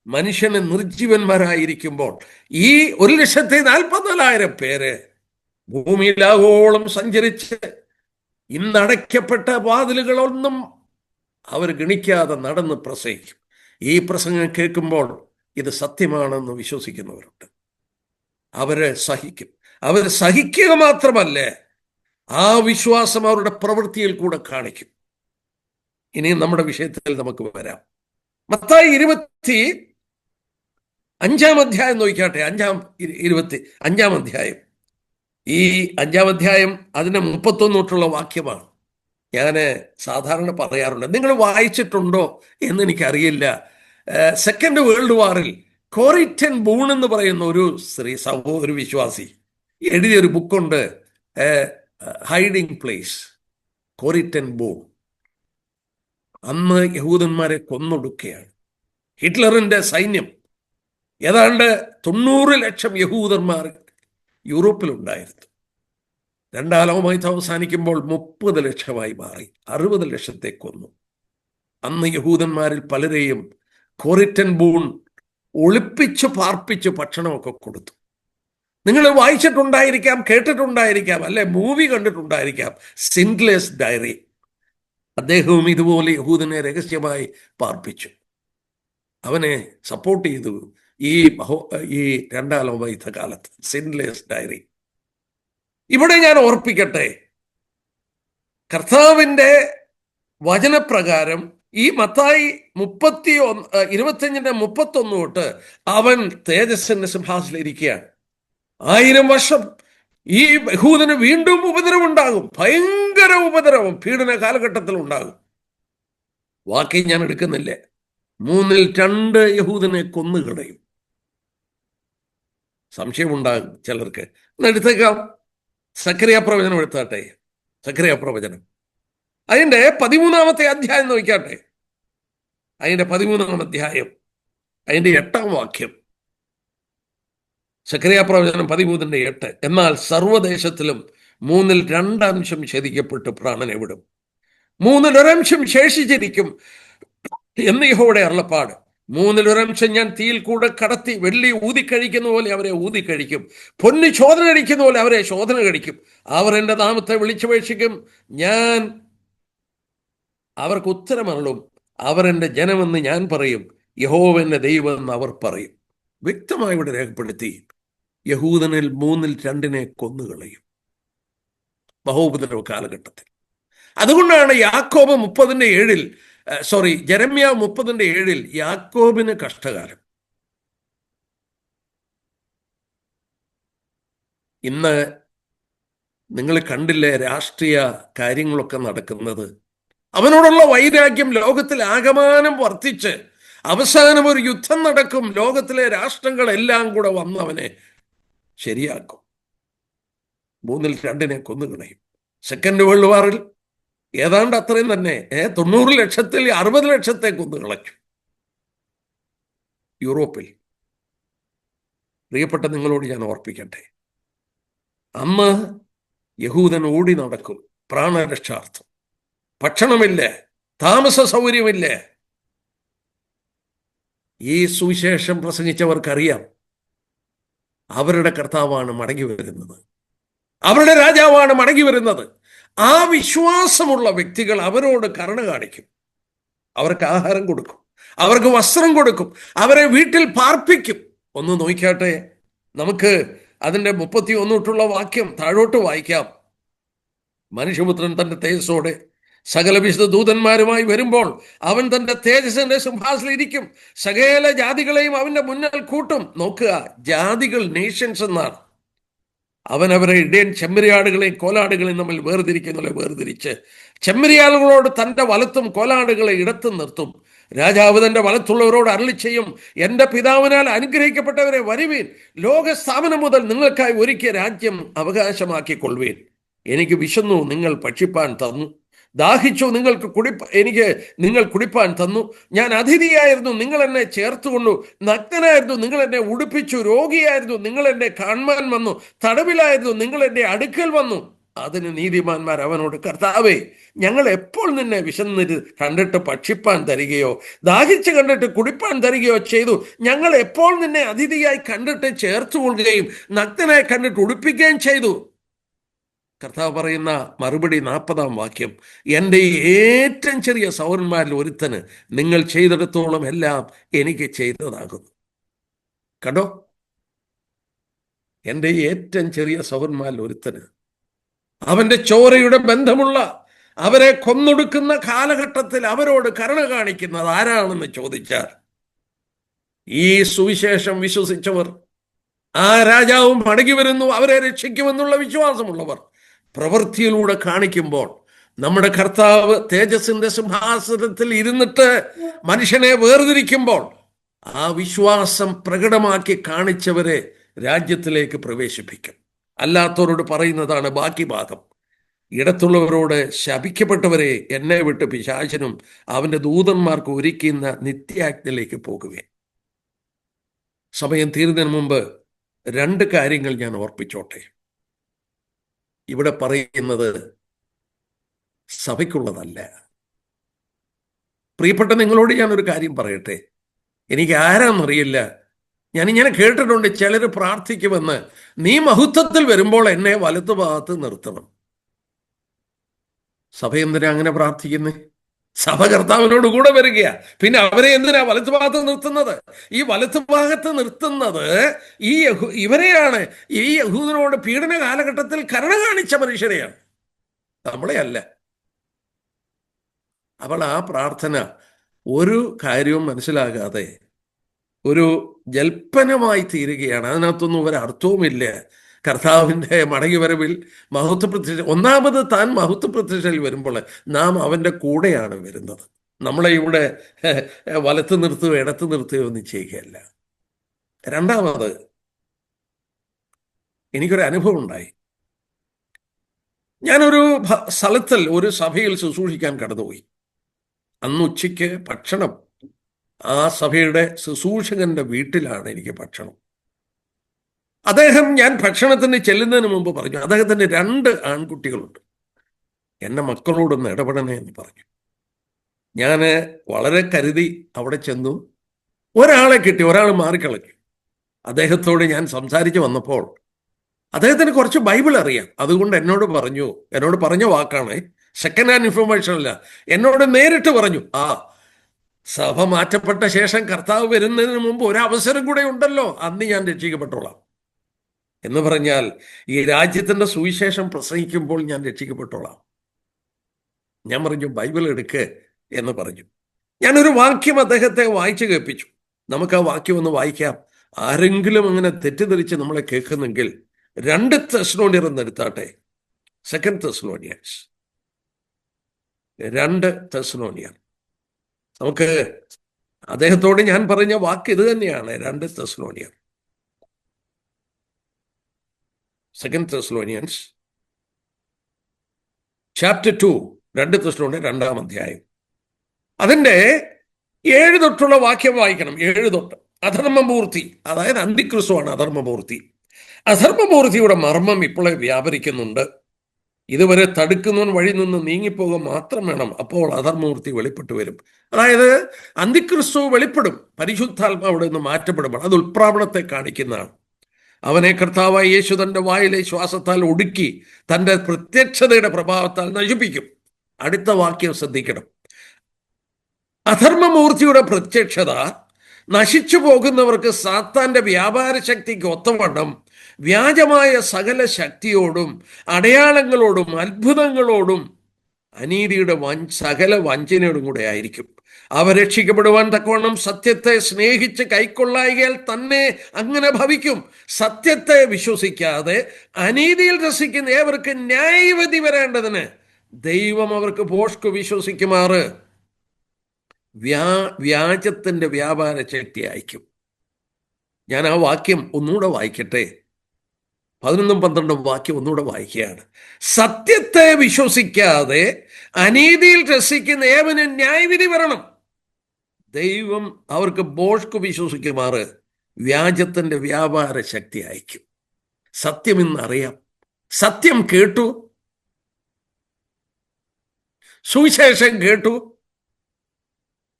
മനുഷ്യന് നിർജീവന്മാരായിരിക്കുമ്പോൾ ഈ 1,44,000 പേര് ഭൂമിയിലാകോളം സഞ്ചരിച്ച് ഇന്നടയ്ക്കപ്പെട്ട വാതിലുകളൊന്നും അവർ ഗണിക്കാതെ നടന്ന് പ്രസംഗിക്കും. ഈ പ്രസംഗം കേൾക്കുമ്പോൾ ഇത് സത്യമാണെന്ന് വിശ്വസിക്കുന്നവരുണ്ട്. അവര് സഹിക്കും. അവർ സഹിക്കുക മാത്രമല്ല, ആ വിശ്വാസം അവരുടെ പ്രവൃത്തിയിൽ കൂടെ കാണിക്കും. ഇനി നമ്മുടെ വിഷയത്തിൽ നമുക്ക് വരാം. മത്തായി 25-ാം അധ്യായം നോക്കിയാട്ടെ. 25-ാം അധ്യായം, ഈ 5-ാം അധ്യായം അതിൻ്റെ 31 തൊട്ടുള്ള വാക്യമാണ്. ഞാൻ സാധാരണ പറയാറുണ്ട്, നിങ്ങൾ വായിച്ചിട്ടുണ്ടോ എന്ന് എനിക്കറിയില്ല. സെക്കൻഡ് വേൾഡ് വാറിൽ കോറി ടെൻ ബൂൺ എന്ന് പറയുന്ന ഒരു ഒരു വിശ്വാസി എഴുതിയൊരു ബുക്കുണ്ട്, hiding place. Corrie ten Boom അന്ന് യഹൂദന്മാരെ കൊന്നൊടുക്കുകയാണ്. ഹിറ്റ്ലറിന്റെ സൈന്യം ഏതാണ്ട് 90 ലക്ഷം യഹൂദന്മാർ യൂറോപ്പിലുണ്ടായിരുന്നു. രണ്ടാം ലോകയുദ്ധം അവസാനിക്കുമ്പോൾ 30 ലക്ഷമായി മാറി, 60 ലക്ഷത്തെ കൊന്നു. അന്ന് യഹൂദന്മാരിൽ പലരെയും കോറി ടെൻ ബൂൺ ഒളിപ്പിച്ച് പാർപ്പിച്ച് ഭക്ഷണമൊക്കെ കൊടുത്തു. നിങ്ങൾ വായിച്ചിട്ടുണ്ടായിരിക്കാം, കേട്ടിട്ടുണ്ടായിരിക്കാം, അല്ലെ മൂവി കണ്ടിട്ടുണ്ടായിരിക്കാം, സിൻഡ്ലേഴ്സ് ഡയറി. അദ്ദേഹവും ഇതുപോലെ യഹൂദനെ രഹസ്യമായി പാർപ്പിച്ചു, അവനെ സപ്പോർട്ട് ചെയ്തു ഈ രണ്ടാം ലോകയുദ്ധകാലത്ത്. സിൻഡ്ലേഴ്സ് ഡയറി. ഇവിടെ ഞാൻ ഓർപ്പിക്കട്ടെ, കർത്താവിൻ്റെ വചനപ്രകാരം ഈ മത്തായി 25-ന്റെ 31 തൊട്ട് അവൻ തേജസ്സിന്റെ സിംഹാസനത്തിലിരിക്കുകയാണ്. 1000 വർഷം ഈ യഹൂദന് വീണ്ടും ഉപദ്രവം ഉണ്ടാകും, ഭയങ്കര ഉപദ്രവം പീഡന കാലഘട്ടത്തിൽ ഉണ്ടാകും. വാക്യം ഞാൻ എടുക്കുന്നില്ല. 2/3 യഹൂദനെ കൊന്നുകളയും. സംശയമുണ്ടാകും ചിലർക്ക്. എടുത്തേക്കാം, സക്കറിയ പ്രവചനം എടുത്താട്ടെ. സക്കറിയ പ്രവചനം അതിൻ്റെ 13-ാമത്തെ അധ്യായം നോക്കിയാട്ടെ. അതിൻ്റെ 13-ാം അധ്യായം അതിൻ്റെ 8-ാം വാക്യം. സക്കറിയ പ്രവചനം 13:8. എന്നാൽ സർവ്വദേശത്തിലും 2/3 ഛേദിക്കപ്പെട്ട് പ്രാണനെ വിടും, 1/3 ശേഷിച്ചിരിക്കും എന്ന് യഹോവയുടെ അരുളപ്പാട്. 1/3 ഞാൻ തീയിൽ കൂടെ കടത്തി വെള്ളി ഊതിക്കഴിക്കുന്ന പോലെ അവരെ ഊതിക്കഴിക്കും, പൊന്ന് ശോധന കഴിക്കുന്ന പോലെ അവരെ ശോധന കഴിക്കും. അവർ എൻ്റെ നാമത്തെ വിളിച്ചപേക്ഷിക്കും, ഞാൻ അവർക്ക് ഉത്തരമരുളും. അവർ എൻ്റെ ജനമെന്ന് ഞാൻ പറയും, യഹോവ എൻ്റെ ദൈവമെന്ന് അവർ പറയും. വ്യക്തമായി ഇവിടെ രേഖപ്പെടുത്തി, യഹൂദനിൽ 2/3 കൊന്നുകളയും മഹോപദ്രവ കാലഘട്ടത്തിൽ. അതുകൊണ്ടാണ് യാക്കോബ് 30:7 ജെരമ്യ 30:7 യാക്കോബിന് കഷ്ടകാലം. ഇന്ന് നിങ്ങൾ കണ്ടില്ലേ രാഷ്ട്രീയ കാര്യങ്ങളൊക്കെ നടക്കുന്നത്? അവനോടുള്ള വൈരാഗ്യം ലോകത്തിൽ ആകമാനം വർദ്ധിച്ച് അവസാനം ഒരു യുദ്ധം നടക്കും. ലോകത്തിലെ രാഷ്ട്രങ്ങളെല്ലാം കൂടെ വന്നവനെ ശരിയാക്കും. 3-2 കൊന്നുകളയും. സെക്കൻഡ് വേൾഡ് വാറിൽ ഏതാണ്ട് അത്രയും തന്നെ 90 ലക്ഷത്തിൽ 60 ലക്ഷത്തെ കൊന്നുകളച്ചു യൂറോപ്പിൽ. പ്രിയപ്പെട്ട നിങ്ങളോട് ഞാൻ ഓർപ്പിക്കട്ടെ, അന്ന് യഹൂദൻ ഓടി നടക്കും പ്രാണരക്ഷാർത്ഥം. ഭക്ഷണമില്ല, താമസ സൗകര്യമില്ല. ഈ സുവിശേഷം പ്രസംഗിച്ചവർക്കറിയാം അവരുടെ കർത്താവാണ് മടങ്ങി വരുന്നത്, അവരുടെ രാജാവാണ് മടങ്ങി വരുന്നത്. ആ വിശ്വാസമുള്ള വ്യക്തികൾ അവരോട് കരുണ കാണിക്കും, അവർക്ക് ആഹാരം കൊടുക്കും, അവർക്ക് വസ്ത്രം കൊടുക്കും, അവരെ വീട്ടിൽ പാർപ്പിക്കും. ഒന്ന് നോക്കിയാട്ടെ, നമുക്ക് അതിൻ്റെ 31 വാക്യം താഴോട്ട് വായിക്കാം. മനുഷ്യപുത്രൻ തന്റെ തേജസ്സോടെ സകല വിശുദ്ധ ദൂതന്മാരുമായി വരുമ്പോൾ അവൻ തന്റെ തേജസ്സിന്റെ സിംഹാസനത്തിൽ ഇരിക്കും, സകല ജാതികളെയും അവന്റെ മുന്നിൽ കൂട്ടും. നോക്കുക, ജാതികൾ, നേഷൻസ് എന്നാണ്. അവൻ അവരെ ഇടയൻ ചെമ്മരിയാടുകളെയും കോലാടുകളെയും തമ്മിൽ വേർതിരിച്ച് ചെമ്മരിയാടുകളോട് തന്റെ വലത്തും കോലാടുകളെ ഇടത്തും നിർത്തും. രാജാവ് തന്റെ വലത്തുള്ളവരോട് അരുളി ചെയ്യും, എൻ്റെ പിതാവിനാൽ അനുഗ്രഹിക്കപ്പെട്ടവരെ വരുവീൻ, ലോകസ്ഥാപനം മുതൽ നിങ്ങൾക്കായി ഒരുക്കിയ രാജ്യം അവകാശമാക്കിക്കൊള്ളുവീൻ. എനിക്ക് വിശന്നു, നിങ്ങൾ ഭക്ഷിപ്പാൻ തന്നു, ദാഹിച്ചു, നിങ്ങൾ കുടിപ്പാൻ തന്നു. ഞാൻ അതിഥിയായിരുന്നു, നിങ്ങൾ എന്നെ ചേർത്തുകൊണ്ടു, നഗ്നനായിരുന്നു, നിങ്ങൾ എന്നെ ഉടുപ്പിച്ചു, രോഗിയായിരുന്നു, നിങ്ങൾ എന്നെ കാണുവാൻ വന്നു, തടവിലായിരുന്നു, നിങ്ങൾ എന്റെ അടുക്കൽ വന്നു. അതിന് നീതിമാന്മാർ അവനോട്, കർത്താവേ, ഞങ്ങൾ എപ്പോൾ നിന്നെ വിശന്നിട്ട് കണ്ടിട്ട് ഭക്ഷിപ്പാൻ തരികയോ ദാഹിച്ച് കണ്ടിട്ട് കുടിപ്പാൻ തരികയോ ചെയ്തു? ഞങ്ങൾ എപ്പോൾ നിന്നെ അതിഥിയായി കണ്ടിട്ട് ചേർത്തുകൊള്ളുകയും നഗ്നനായി കണ്ടിട്ട് ഉടുപ്പിക്കുകയും ചെയ്തു? കർത്താവ് പറയുന്ന മറുപടി 40 വാക്യം, എൻ്റെ ഏറ്റവും ചെറിയ സഹോദരന്മാരിൽ ഒരുത്തന് നിങ്ങൾ ചെയ്തെടുത്തോളം എല്ലാം എനിക്ക് ചെയ്തതാകുന്നു. കണ്ടോ, എൻ്റെ ഏറ്റവും ചെറിയ സഹോദരന്മാരിൽ ഒരുത്തന്, അവന്റെ ചോരയുടെ ബന്ധമുള്ള, അവരെ കൊന്നൊടുക്കുന്ന കാലഘട്ടത്തിൽ അവരോട് കരുണ കാണിക്കുന്നത് ആരാണെന്ന് ചോദിച്ചാൽ ഈ സുവിശേഷം വിശ്വസിച്ചവർ, ആ രാജാവും മടങ്ങി വരുന്നു, അവരെ രക്ഷിക്കുമെന്നുള്ള വിശ്വാസമുള്ളവർ പ്രവൃത്തിയിലൂടെ കാണിക്കുമ്പോൾ, നമ്മുടെ കർത്താവ് തേജസ്സിന്റെ സിംഹാസനത്തിൽ ഇരുന്നിട്ട് മനുഷ്യനെ വേർതിരിക്കുമ്പോൾ ആ വിശ്വാസം പ്രകടമാക്കി കാണിച്ചവരെ രാജ്യത്തിലേക്ക് പ്രവേശിപ്പിക്കും. അല്ലാത്തവരോട് പറയുന്നതാണ് ബാക്കി ഭാഗം. ഇടത്തുള്ളവരോട്, ശപിക്കപ്പെട്ടവരെ, എന്നെ വിട്ട് പിശാചനും അവന്റെ ദൂതന്മാർക്ക് ഒരുക്കുന്ന നിത്യാഗ്നിയിലേക്ക് പോകുകയും. സമയം തീരുന്നതിന് മുമ്പ് 2 കാര്യങ്ങൾ ഞാൻ ഓർപ്പിച്ചോട്ടെ. ഇവിടെ പറയുന്നത് സഭയ്ക്കുള്ളതല്ല. പ്രിയപ്പെട്ട നിങ്ങളോട് ഞാനൊരു കാര്യം പറയട്ടെ, എനിക്ക് ആരാന്നറിയില്ല, ഞാനിങ്ങനെ കേട്ടിട്ടുണ്ട് ചിലർ പ്രാർത്ഥിക്കുമെന്ന്, നീ മഹത്വത്തിൽ വരുമ്പോൾ എന്നെ വലത്തുഭാഗത്ത് നിർത്തണം. സഭ എന്തിനാ അങ്ങനെ പ്രാർത്ഥിക്കുന്നേ? സഭ കർത്താവിനോട് കൂടെ വരികയാ, പിന്നെ അവരെ എന്തിനാ വലത്തുഭാഗത്ത് നിർത്തുന്നത്? ഈ വലത്തുഭാഗത്ത് നിർത്തുന്നത് ഇവരെയാണ്, ഈ യഹൂദനോട് പീഡന കാലഘട്ടത്തിൽ കരുണ കാണിച്ച മനുഷ്യരെയാണ്, നമ്മളെ അല്ല. അപ്പോൾ ആ പ്രാർത്ഥന ഒരു കാര്യവും മനസ്സിലാകാതെ ഒരു ജൽപ്പനമായി തീരുകയാണ്. അതിനകത്തൊന്നും ഒരർത്ഥവുമില്ല. കർത്താവിൻ്റെ മടങ്ങിവരവിൽ ഒന്നാമത് താൻ മഹത്വപ്രത്യക്ഷയിൽ വരുമ്പോൾ നാം അവൻ്റെ കൂടെയാണ് വരുന്നത്. നമ്മളെ ഇവിടെ വലത്ത് നിർത്തുകയോ ഇടത്ത് നിർത്തുകയോ ഒന്നും ചെയ്യുകയല്ല. രണ്ടാമത്, എനിക്കൊരു അനുഭവം ഉണ്ടായി. ഞാനൊരു സ്ഥലത്തിൽ, ഒരു സഭയിൽ ശുശ്രൂഷിക്കാൻ കടന്നുപോയി. അന്ന് ഉച്ചയ്ക്ക് ഭക്ഷണം ആ സഭയുടെ ശുശ്രൂഷകന്റെ വീട്ടിലാണ് എനിക്ക് ഭക്ഷണം. അദ്ദേഹം, ഞാൻ ഭക്ഷണത്തിന് ചെല്ലുന്നതിന് മുമ്പ് പറഞ്ഞു, അദ്ദേഹത്തിന് 2 ആൺകുട്ടികളുണ്ട്, എന്നെ മക്കളോടൊന്ന് ഇടപെടണേ എന്ന് പറഞ്ഞു. ഞാൻ വളരെ കരുതി അവിടെ ചെന്നു. ഒരാളെ കിട്ടി, ഒരാൾ മാറിക്കളഞ്ഞു. അദ്ദേഹത്തോട് ഞാൻ സംസാരിച്ച് വന്നപ്പോൾ അദ്ദേഹത്തിന് കുറച്ച് ബൈബിൾ അറിയാം. അതുകൊണ്ട് എന്നോട് പറഞ്ഞ വാക്കാണ്, സെക്കൻഡ് ഹാൻഡ് ഇൻഫർമേഷൻ അല്ല, എന്നോട് നേരിട്ട് പറഞ്ഞു, സഭ മാറ്റപ്പെട്ട ശേഷം കർത്താവ് വരുന്നതിന് മുമ്പ് ഒരവസരം കൂടെ ഉണ്ടല്ലോ, അന്ന് ഞാൻ രക്ഷിക്കപ്പെട്ടോളാം എന്ന് പറഞ്ഞാൽ ഈ രാജ്യത്തിൻ്റെ സുവിശേഷം പ്രസംഗിക്കുമ്പോൾ ഞാൻ രക്ഷിക്കപ്പെട്ടോളാം. ഞാൻ പറഞ്ഞു ബൈബിൾ എടുക്ക് എന്ന് പറഞ്ഞു. ഞാനൊരു വാക്യം അദ്ദേഹത്തെ വായിച്ചു കേൾപ്പിച്ചു. നമുക്ക് ആ വാക്യം ഒന്ന് വായിക്കാം. ആരെങ്കിലും അങ്ങനെ തെറ്റിദ്ധരിച്ച് നമ്മളെ കേൾക്കുന്നെങ്കിൽ 2 തെസ്സലോനിയർ എന്ന് എടുത്താട്ടെ. 2 തെസ്സലോനിയൻസ് 2 തെസ്സലോനിയർ. നമുക്ക് അദ്ദേഹത്തോട് ഞാൻ പറഞ്ഞ വാക്ക് ഇത് തന്നെയാണ്. 2 തെസ്സലോനിയർ 2 തെസ്സലോനിയൻസ് ചാപ്റ്റർ 2, 2 തെസ്സലോനിയർ 2-ാം അധ്യായം. അതിൻ്റെ 7 തൊട്ടുള്ള വാക്യം വായിക്കണം. 7 തൊട്ട്. അധർമ്മമൂർത്തി, അതായത് അന്തിക്രിസ്തുവാണ് അധർമ്മമൂർത്തി. അധർമ്മമൂർത്തിയുടെ മർമ്മം ഇപ്പോഴേ വ്യാപരിക്കുന്നുണ്ട്. ഇതുവരെ തടുക്കുന്നവൻ വഴി നിന്ന് നീങ്ങിപ്പോകുക മാത്രം വേണം, അപ്പോൾ അധർമ്മമൂർത്തി വെളിപ്പെട്ടു വരും. അതായത് അന്തിക്രിസ്തു വെളിപ്പെടും, പരിശുദ്ധാത്മാവിടെ നിന്ന് മാറ്റപ്പെടുമ്പോൾ. അത് ഉൽപ്രാവണത്തെ കാണിക്കുന്നതാണ്. അവനെ കർത്താവായ യേശു തൻ്റെ വായിലെ ശ്വാസത്താൽ ഒടുക്കി തൻ്റെ പ്രത്യക്ഷതയുടെ പ്രഭാവത്താൽ നശിപ്പിക്കും. അടുത്ത വാക്യം ശ്രദ്ധിക്കണം. അധർമ്മമൂർത്തിയുടെ പ്രത്യക്ഷത നശിച്ചു പോകുന്നവർക്ക് സാത്താന്റെ വ്യാപാര ശക്തിക്ക് ഒത്തവണ്ണം വ്യാജമായ സകല ശക്തിയോടും അടയാളങ്ങളോടും അത്ഭുതങ്ങളോടും അനീതിയുടെ സകല വഞ്ചനയോടും കൂടെ ആയിരിക്കും. അവ രക്ഷിക്കപ്പെടുവാൻ തക്കവണ്ണം സത്യത്തെ സ്നേഹിച്ച് കൈക്കൊള്ളായികയാൽ തന്നെ അങ്ങനെ ഭവിക്കും. സത്യത്തെ വിശ്വസിക്കാതെ അനീതിയിൽ രസിക്കുന്ന ഏവർക്ക് ന്യായവിധി വരേണ്ടതിന് ദൈവം അവർക്ക് ഭോഷ്ക് വിശ്വസിക്കുമാറ് വ്യാജത്തിന്റെ വ്യാപാര ശക്തി അയക്കും. ഞാൻ ആ വാക്യം ഒന്നുകൂടെ വായിക്കട്ടെ. 11ഉം 12ഉം വാക്യം ഒന്നുകൂടെ വായിക്കുകയാണ്. സത്യത്തെ വിശ്വസിക്കാതെ അനീതിയിൽ രസിക്കുന്ന ഏവന് ന്യായവിധി വരണം. ദൈവം അവർക്ക് ഭോഷ്ക് വിശ്വസിക്കുമാറ് വ്യാജത്തിന്റെ വ്യാപാര ശക്തി അയക്കും. സത്യം ഇന്നറിയാം. സത്യം കേട്ടു, സുവിശേഷം കേട്ടു.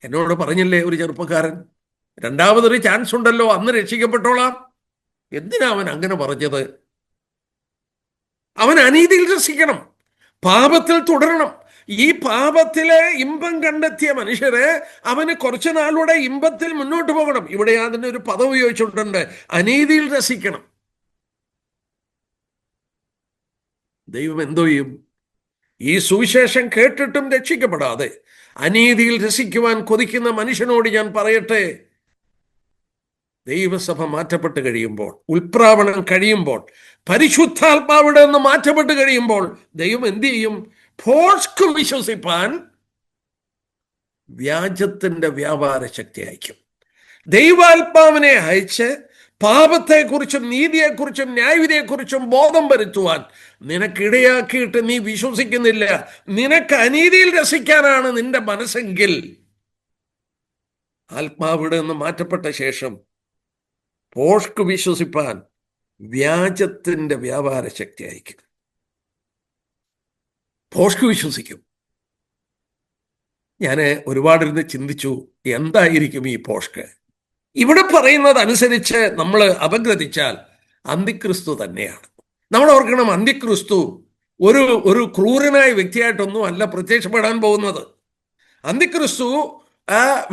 എന്നോട് പറഞ്ഞില്ലേ ഒരു ചെറുപ്പക്കാരൻ, 2ാമതൊരു ചാൻസ് ഉണ്ടല്ലോ, അന്ന് രക്ഷിക്കപ്പെട്ടോളാം. എന്തിനാ അവൻ അങ്ങനെ പറഞ്ഞത്? അവൻ അനീതിയിൽ രസിക്കണം, പാപത്തിൽ തുടരണം. ഈ പാപത്തിലെ ഇമ്പം കണ്ടെത്തിയ മനുഷ്യരെ അവന് കുറച്ചു നാളൂടെ ഇമ്പത്തിൽ മുന്നോട്ട് പോകണം. ഇവിടെ അതിന് ഒരു പദം ഉപയോഗിച്ചിട്ടുണ്ട്, അനീതിയിൽ രസിക്കണം. ദൈവം എന്തോ ചെയ്യും? ഈ സുവിശേഷം കേട്ടിട്ടും രക്ഷിക്കപ്പെടാതെ അനീതിയിൽ രസിക്കുവാൻ കൊതിക്കുന്ന മനുഷ്യനോട് ഞാൻ പറയട്ടെ, ദൈവസഭ മാറ്റപ്പെട്ട് കഴിയുമ്പോൾ, ഉൽപ്രാവണം കഴിയുമ്പോൾ, പരിശുദ്ധാത്മാവിടെ നിന്ന് മാറ്റപ്പെട്ട് കഴിയുമ്പോൾ ദൈവം എന്ത് ചെയ്യും? ഭോഷ്ക് വിശ്വസിപ്പാൻ വ്യാജത്തിന്റെ വ്യാപാര ശക്തി അയക്കും. ദൈവാത്മാവിനെ അയച്ച് പാപത്തെക്കുറിച്ചും നീതിയെക്കുറിച്ചും ന്യായവിധിയെക്കുറിച്ചും ബോധം വരുത്തുവാൻ നിനക്കിടയാക്കിയിട്ട് നീ വിശ്വസിക്കുന്നില്ല, നിനക്ക് അനീതിയിൽ രസിക്കാനാണ് നിന്റെ മനസ്സെങ്കിൽ, ആത്മാവിടെ നിന്ന് മാറ്റപ്പെട്ട ശേഷം ഭോഷ്ക് വിശ്വസിപ്പാൻ വ്യാജത്തിന്റെ വ്യാപാര ശക്തി അയക്കും. ഭോഷ്ക് വിശ്വസിക്കും. ഞാൻ ഒരുപാടിരുന്ന് ചിന്തിച്ചു, എന്തായിരിക്കും ഈ ഭോഷ്ക്? ഇവിടെ പറയുന്നത് അനുസരിച്ച് നമ്മൾ അപഗ്രഥിച്ചാൽ അന്തിക്രിസ്തു തന്നെയാണ്. നമ്മൾ ഓർക്കണം, അന്തിക്രിസ്തു ഒരു ക്രൂരനായ വ്യക്തിയായിട്ടൊന്നും അല്ല പ്രത്യക്ഷപ്പെടാൻ പോകുന്നത്. അന്തിക്രിസ്തു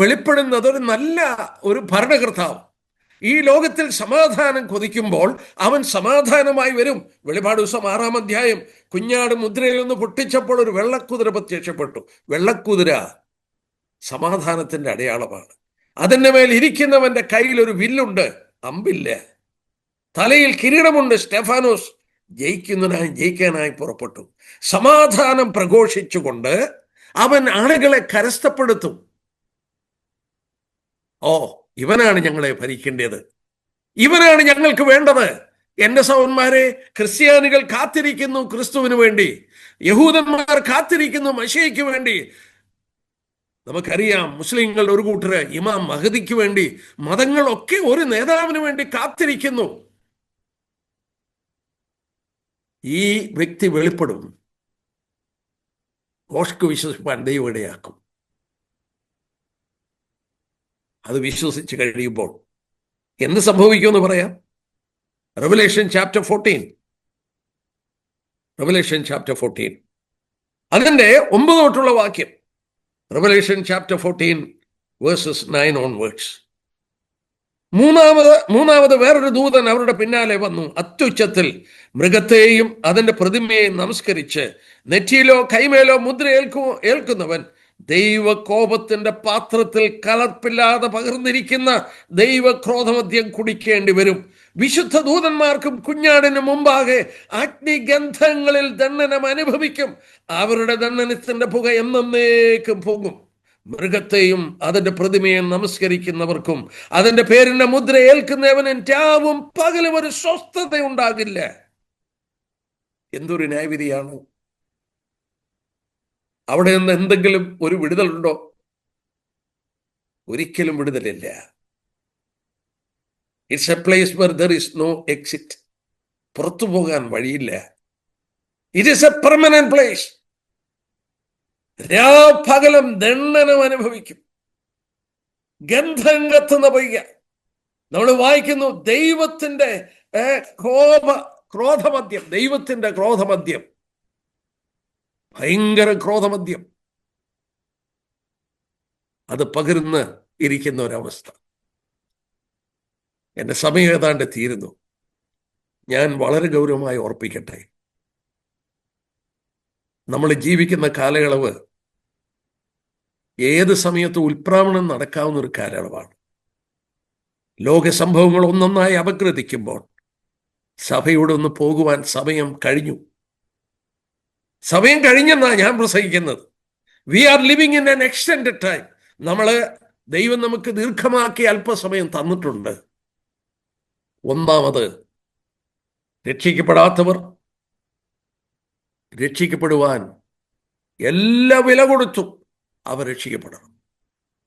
വെളിപ്പെടുന്നത് ഒരു നല്ല ഒരു ഭരണകർത്താവ്. ഈ ലോകത്തിൽ സമാധാനം കൊതിക്കുമ്പോൾ അവൻ സമാധാനമായി വരും. വെളിപാട് ദിവസം 6-ാം അധ്യായം, കുഞ്ഞാട് മുദ്രയിൽ നിന്ന് പൊട്ടിച്ചപ്പോൾ ഒരു വെള്ളക്കുതിര പ്രത്യക്ഷപ്പെട്ടു. വെള്ളക്കുതിര സമാധാനത്തിന്റെ അടയാളമാണ്. അതിൻ്റെ മേൽ ഇരിക്കുന്നവന്റെ കയ്യിൽ ഒരു വില്ലുണ്ട്, അമ്പില്ല. തലയിൽ കിരീടമുണ്ട്. സ്റ്റെഫാനോസ് ജയിക്കാനായി പുറപ്പെട്ടു. സമാധാനം പ്രഘോഷിച്ചുകൊണ്ട് അവൻ ആളുകളെ കരസ്ഥപ്പെടുത്തും. ഓ, ഇവനാണ് ഞങ്ങളെ ഭരിക്കേണ്ടത്, ഇവനാണ് ഞങ്ങൾക്ക് വേണ്ടത്. എൻ്റെ സഹോദരന്മാരെ, ക്രിസ്ത്യാനികൾ കാത്തിരിക്കുന്നു ക്രിസ്തുവിന് വേണ്ടി, യഹൂദന്മാർ കാത്തിരിക്കുന്നു മശീഹയ്ക്ക് വേണ്ടി. നമുക്കറിയാം, മുസ്ലിങ്ങളുടെ ഒരു കൂട്ടര് ഇമാം മഹദിക്ക് വേണ്ടി, മതങ്ങളൊക്കെ ഒരു നേതാവിന് വേണ്ടി കാത്തിരിക്കുന്നു. ഈ വ്യക്തി വെളിപ്പെടും. ഭോഷ്ക് വിശ്വസിപ്പാൻ ദൈവം ഇടയാക്കും. അത് വിശ്വസിച്ച് കഴിയുമ്പോൾ എന്ത് സംഭവിക്കുമെന്ന് പറയാം. റെവലേഷൻ ചാപ്റ്റർ 14 അതിൻ്റെ 9 തൊട്ടുള്ള വാക്യം. Revelation chapter 14 verses 9 onwards. മൂന്നാമത് വേറൊരു ദൂതൻ അവരുടെ പിന്നാലെ വന്നു. അത്യുച്ചത്തിൽ മൃഗത്തെയും അതിന്റെ പ്രതിമയെയും നമസ്കരിച്ച് നെറ്റിയിലോ കൈമേലോ മുദ്ര ഏൽക്കുന്നവൻ ദൈവകോപത്തിന്റെ പാത്രത്തിൽ കലർപ്പില്ലാതെ പകർന്നിരിക്കുന്ന ദൈവക്രോധമദ്യം കുടിക്കേണ്ടി വരും. വിശുദ്ധ ദൂതന്മാർക്കും കുഞ്ഞാടിന് മുമ്പാകെ അഗ്നിഗന്ധങ്ങളിൽ ദണ്ഡനം അനുഭവിക്കും. അവരുടെ ദണ്ഡനത്തിന്റെ പുക എന്നേക്കും പോകും. മൃഗത്തെയും അതിന്റെ പ്രതിമയെ നമസ്കരിക്കുന്നവർക്കും അതിന്റെ പേരിന്റെ മുദ്ര ഏൽക്കുന്നവനും രാവും പകലും ഒരു സ്വസ്ഥത ഉണ്ടാകില്ല. എന്തൊരു ന്യായവിധിയാണ്! അവിടെ നിന്ന് എന്തെങ്കിലും ഒരു വിടുതലുണ്ടോ? ഒരിക്കലും വിടുതലില്ല. It's a place where there is no exit. പുറത്തു പോകാൻ വഴിയില്ല. It is a permanent place. രാപകലം ദണ്ഡനം അനുഭവിക്കും. ഗന്ധം കത്തുന്ന പയ്യ. നമ്മൾ വായിക്കുന്നു ദൈവത്തിന്റെ ക്രോധമദ്യം, ദൈവത്തിന്റെ ക്രോധമദ്യം, ഭയങ്കര ക്രോധമദ്യം അത് പകർന്ന് ഇരിക്കുന്ന ഒരവസ്ഥ. എൻ്റെ സമയം ഏതാണ്ട് തീരുന്നു. ഞാൻ വളരെ ഗൗരവമായി ഓർപ്പിക്കട്ടെ, നമ്മൾ ജീവിക്കുന്ന കാലയളവ് ഏത് സമയത്തും ഉൽപ്രാവണം നടക്കാവുന്ന ഒരു കാലയളവാണ്. ലോക സംഭവങ്ങൾ ഒന്നൊന്നായി അപഗ്രഥിക്കുമ്പോൾ സഭയോട് ഒന്ന് പോകുവാൻ സമയം കഴിഞ്ഞു. സമയം കഴിഞ്ഞെന്നാണ് ഞാൻ പ്രസംഗിക്കുന്നത്. We are living in an extended time. ദൈവം നമുക്ക് ദീർഘമാക്കി അല്പസമയം തന്നിട്ടുണ്ട്. ഒന്നാമത്, രക്ഷിക്കപ്പെടാത്തവർ രക്ഷിക്കപ്പെടുവാൻ എല്ലാ വില കൊടുത്തും അവർ രക്ഷിക്കപ്പെടണം.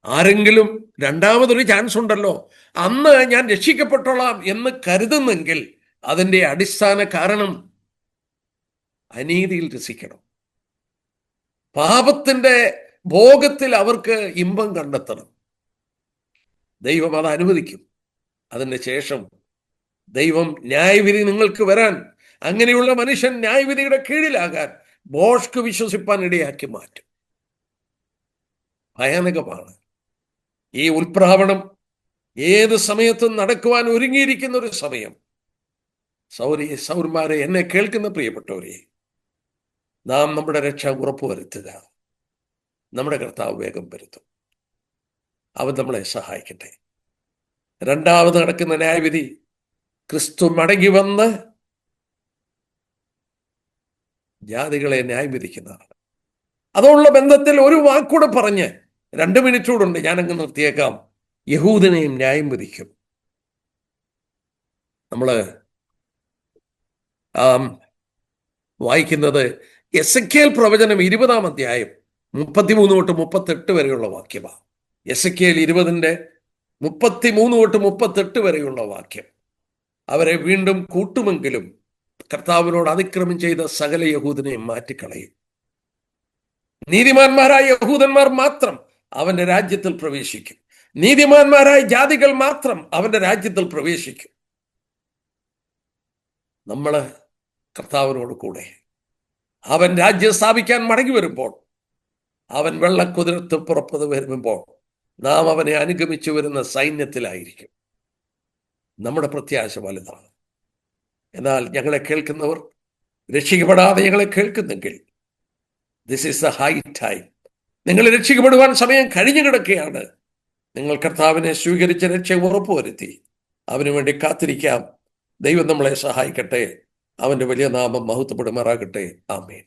ആരെങ്കിലും രണ്ടാമതൊരു ചാൻസ് ഉണ്ടല്ലോ, അന്ന് ഞാൻ രക്ഷിക്കപ്പെട്ടോളാം എന്ന് കരുതുന്നെങ്കിൽ അതിൻ്റെ അടിസ്ഥാന കാരണം അനീതിയിൽ രസിക്കണം. പാപത്തിന്റെ ഭോഗത്തിൽ അവർക്ക് ഇമ്പം കണ്ടെത്തണം. ദൈവം അത് അനുവദിക്കും. അതിന് ശേഷം ദൈവം ന്യായവിധി നിങ്ങൾക്ക് വരാൻ, അങ്ങനെയുള്ള മനുഷ്യൻ ന്യായവിധിയുടെ കീഴിലാകാൻ ബോഷ്ക്ക് വിശ്വസിപ്പാൻ ഇടയാക്കി മാറ്റും. ഭയാനകമാണ് ഈ ഉൽപ്രാവണം. ഏത് സമയത്തും നടക്കുവാൻ ഒരുങ്ങിയിരിക്കുന്ന ഒരു സമയം. സൗരന്മാരെ, എന്നെ കേൾക്കുന്ന പ്രിയപ്പെട്ടവരെ, നാം നമ്മുടെ രക്ഷ ഉറപ്പുവരുത്തുക. നമ്മുടെ കർത്താവ് വേഗം വരുത്തും. അവൻ നമ്മളെ സഹായിക്കട്ടെ. രണ്ടാമത് നടക്കുന്ന ന്യായവിധി ക്രിസ്തു മടങ്ങി വന്ന് ജാതികളെ ന്യായം വിധിക്കുന്നതാണ്. അതുള്ള ബന്ധത്തിൽ ഒരു വാക്കൂടെ പറഞ്ഞ് 2 മിനിറ്റൂടുണ്ട്, ഞാനങ്ങ് നിർത്തിയേക്കാം. യഹൂദനെയും ന്യായം വിധിക്കും. നമ്മൾ വായിക്കുന്നത് എസെക്കിയേൽ പ്രവചനം 20-ാം അധ്യായം 33 തൊട്ട് 38 വരെയുള്ള വാക്യമാണ്. എസെക്കിയേൽ 20-ന്റെ 33 തൊട്ട് 38 വരെയുള്ള വാക്യം. അവരെ വീണ്ടും കൂട്ടുമെങ്കിലും കർത്താവിനോട് അതിക്രമം ചെയ്ത സകല യഹൂദനെയും മാറ്റിക്കളയും. നീതിമാന്മാരായ യഹൂദന്മാർ മാത്രം അവന്റെ രാജ്യത്തിൽ പ്രവേശിക്കും. നീതിമാന്മാരായ ജാതികൾ മാത്രം അവന്റെ രാജ്യത്തിൽ പ്രവേശിക്കും. നമ്മള് കർത്താവിനോട് കൂടെ അവൻ രാജ്യം സ്ഥാപിക്കാൻ മടങ്ങി വരുമ്പോൾ, അവൻ വെള്ളക്കുതിരത്ത് പുറപ്പെട്ടു വരുമ്പോൾ നാം അവനെ അനുഗമിച്ചു വരുന്ന സൈന്യത്തിലായിരിക്കും. നമ്മുടെ പ്രത്യാശ വലുതാണ്. എന്നാൽ ഞങ്ങളെ കേൾക്കുന്നവർ രക്ഷിക്കപ്പെടാതെ ഞങ്ങളെ കേൾക്കുന്നെങ്കിൽ, this is the high time. നിങ്ങൾ രക്ഷിക്കപ്പെടുവാൻ സമയം കഴിഞ്ഞു കിടക്കുകയാണ്. നിങ്ങൾ കർത്താവിനെ സ്വീകരിച്ച രക്ഷ ഉറപ്പുവരുത്തി അവന് വേണ്ടി കാത്തിരിക്കാം. ദൈവം നമ്മളെ സഹായിക്കട്ടെ. അവന്റെ വലിയ നാമം മഹത്വപ്പെടുമാറാകട്ടെ. ആമേൻ.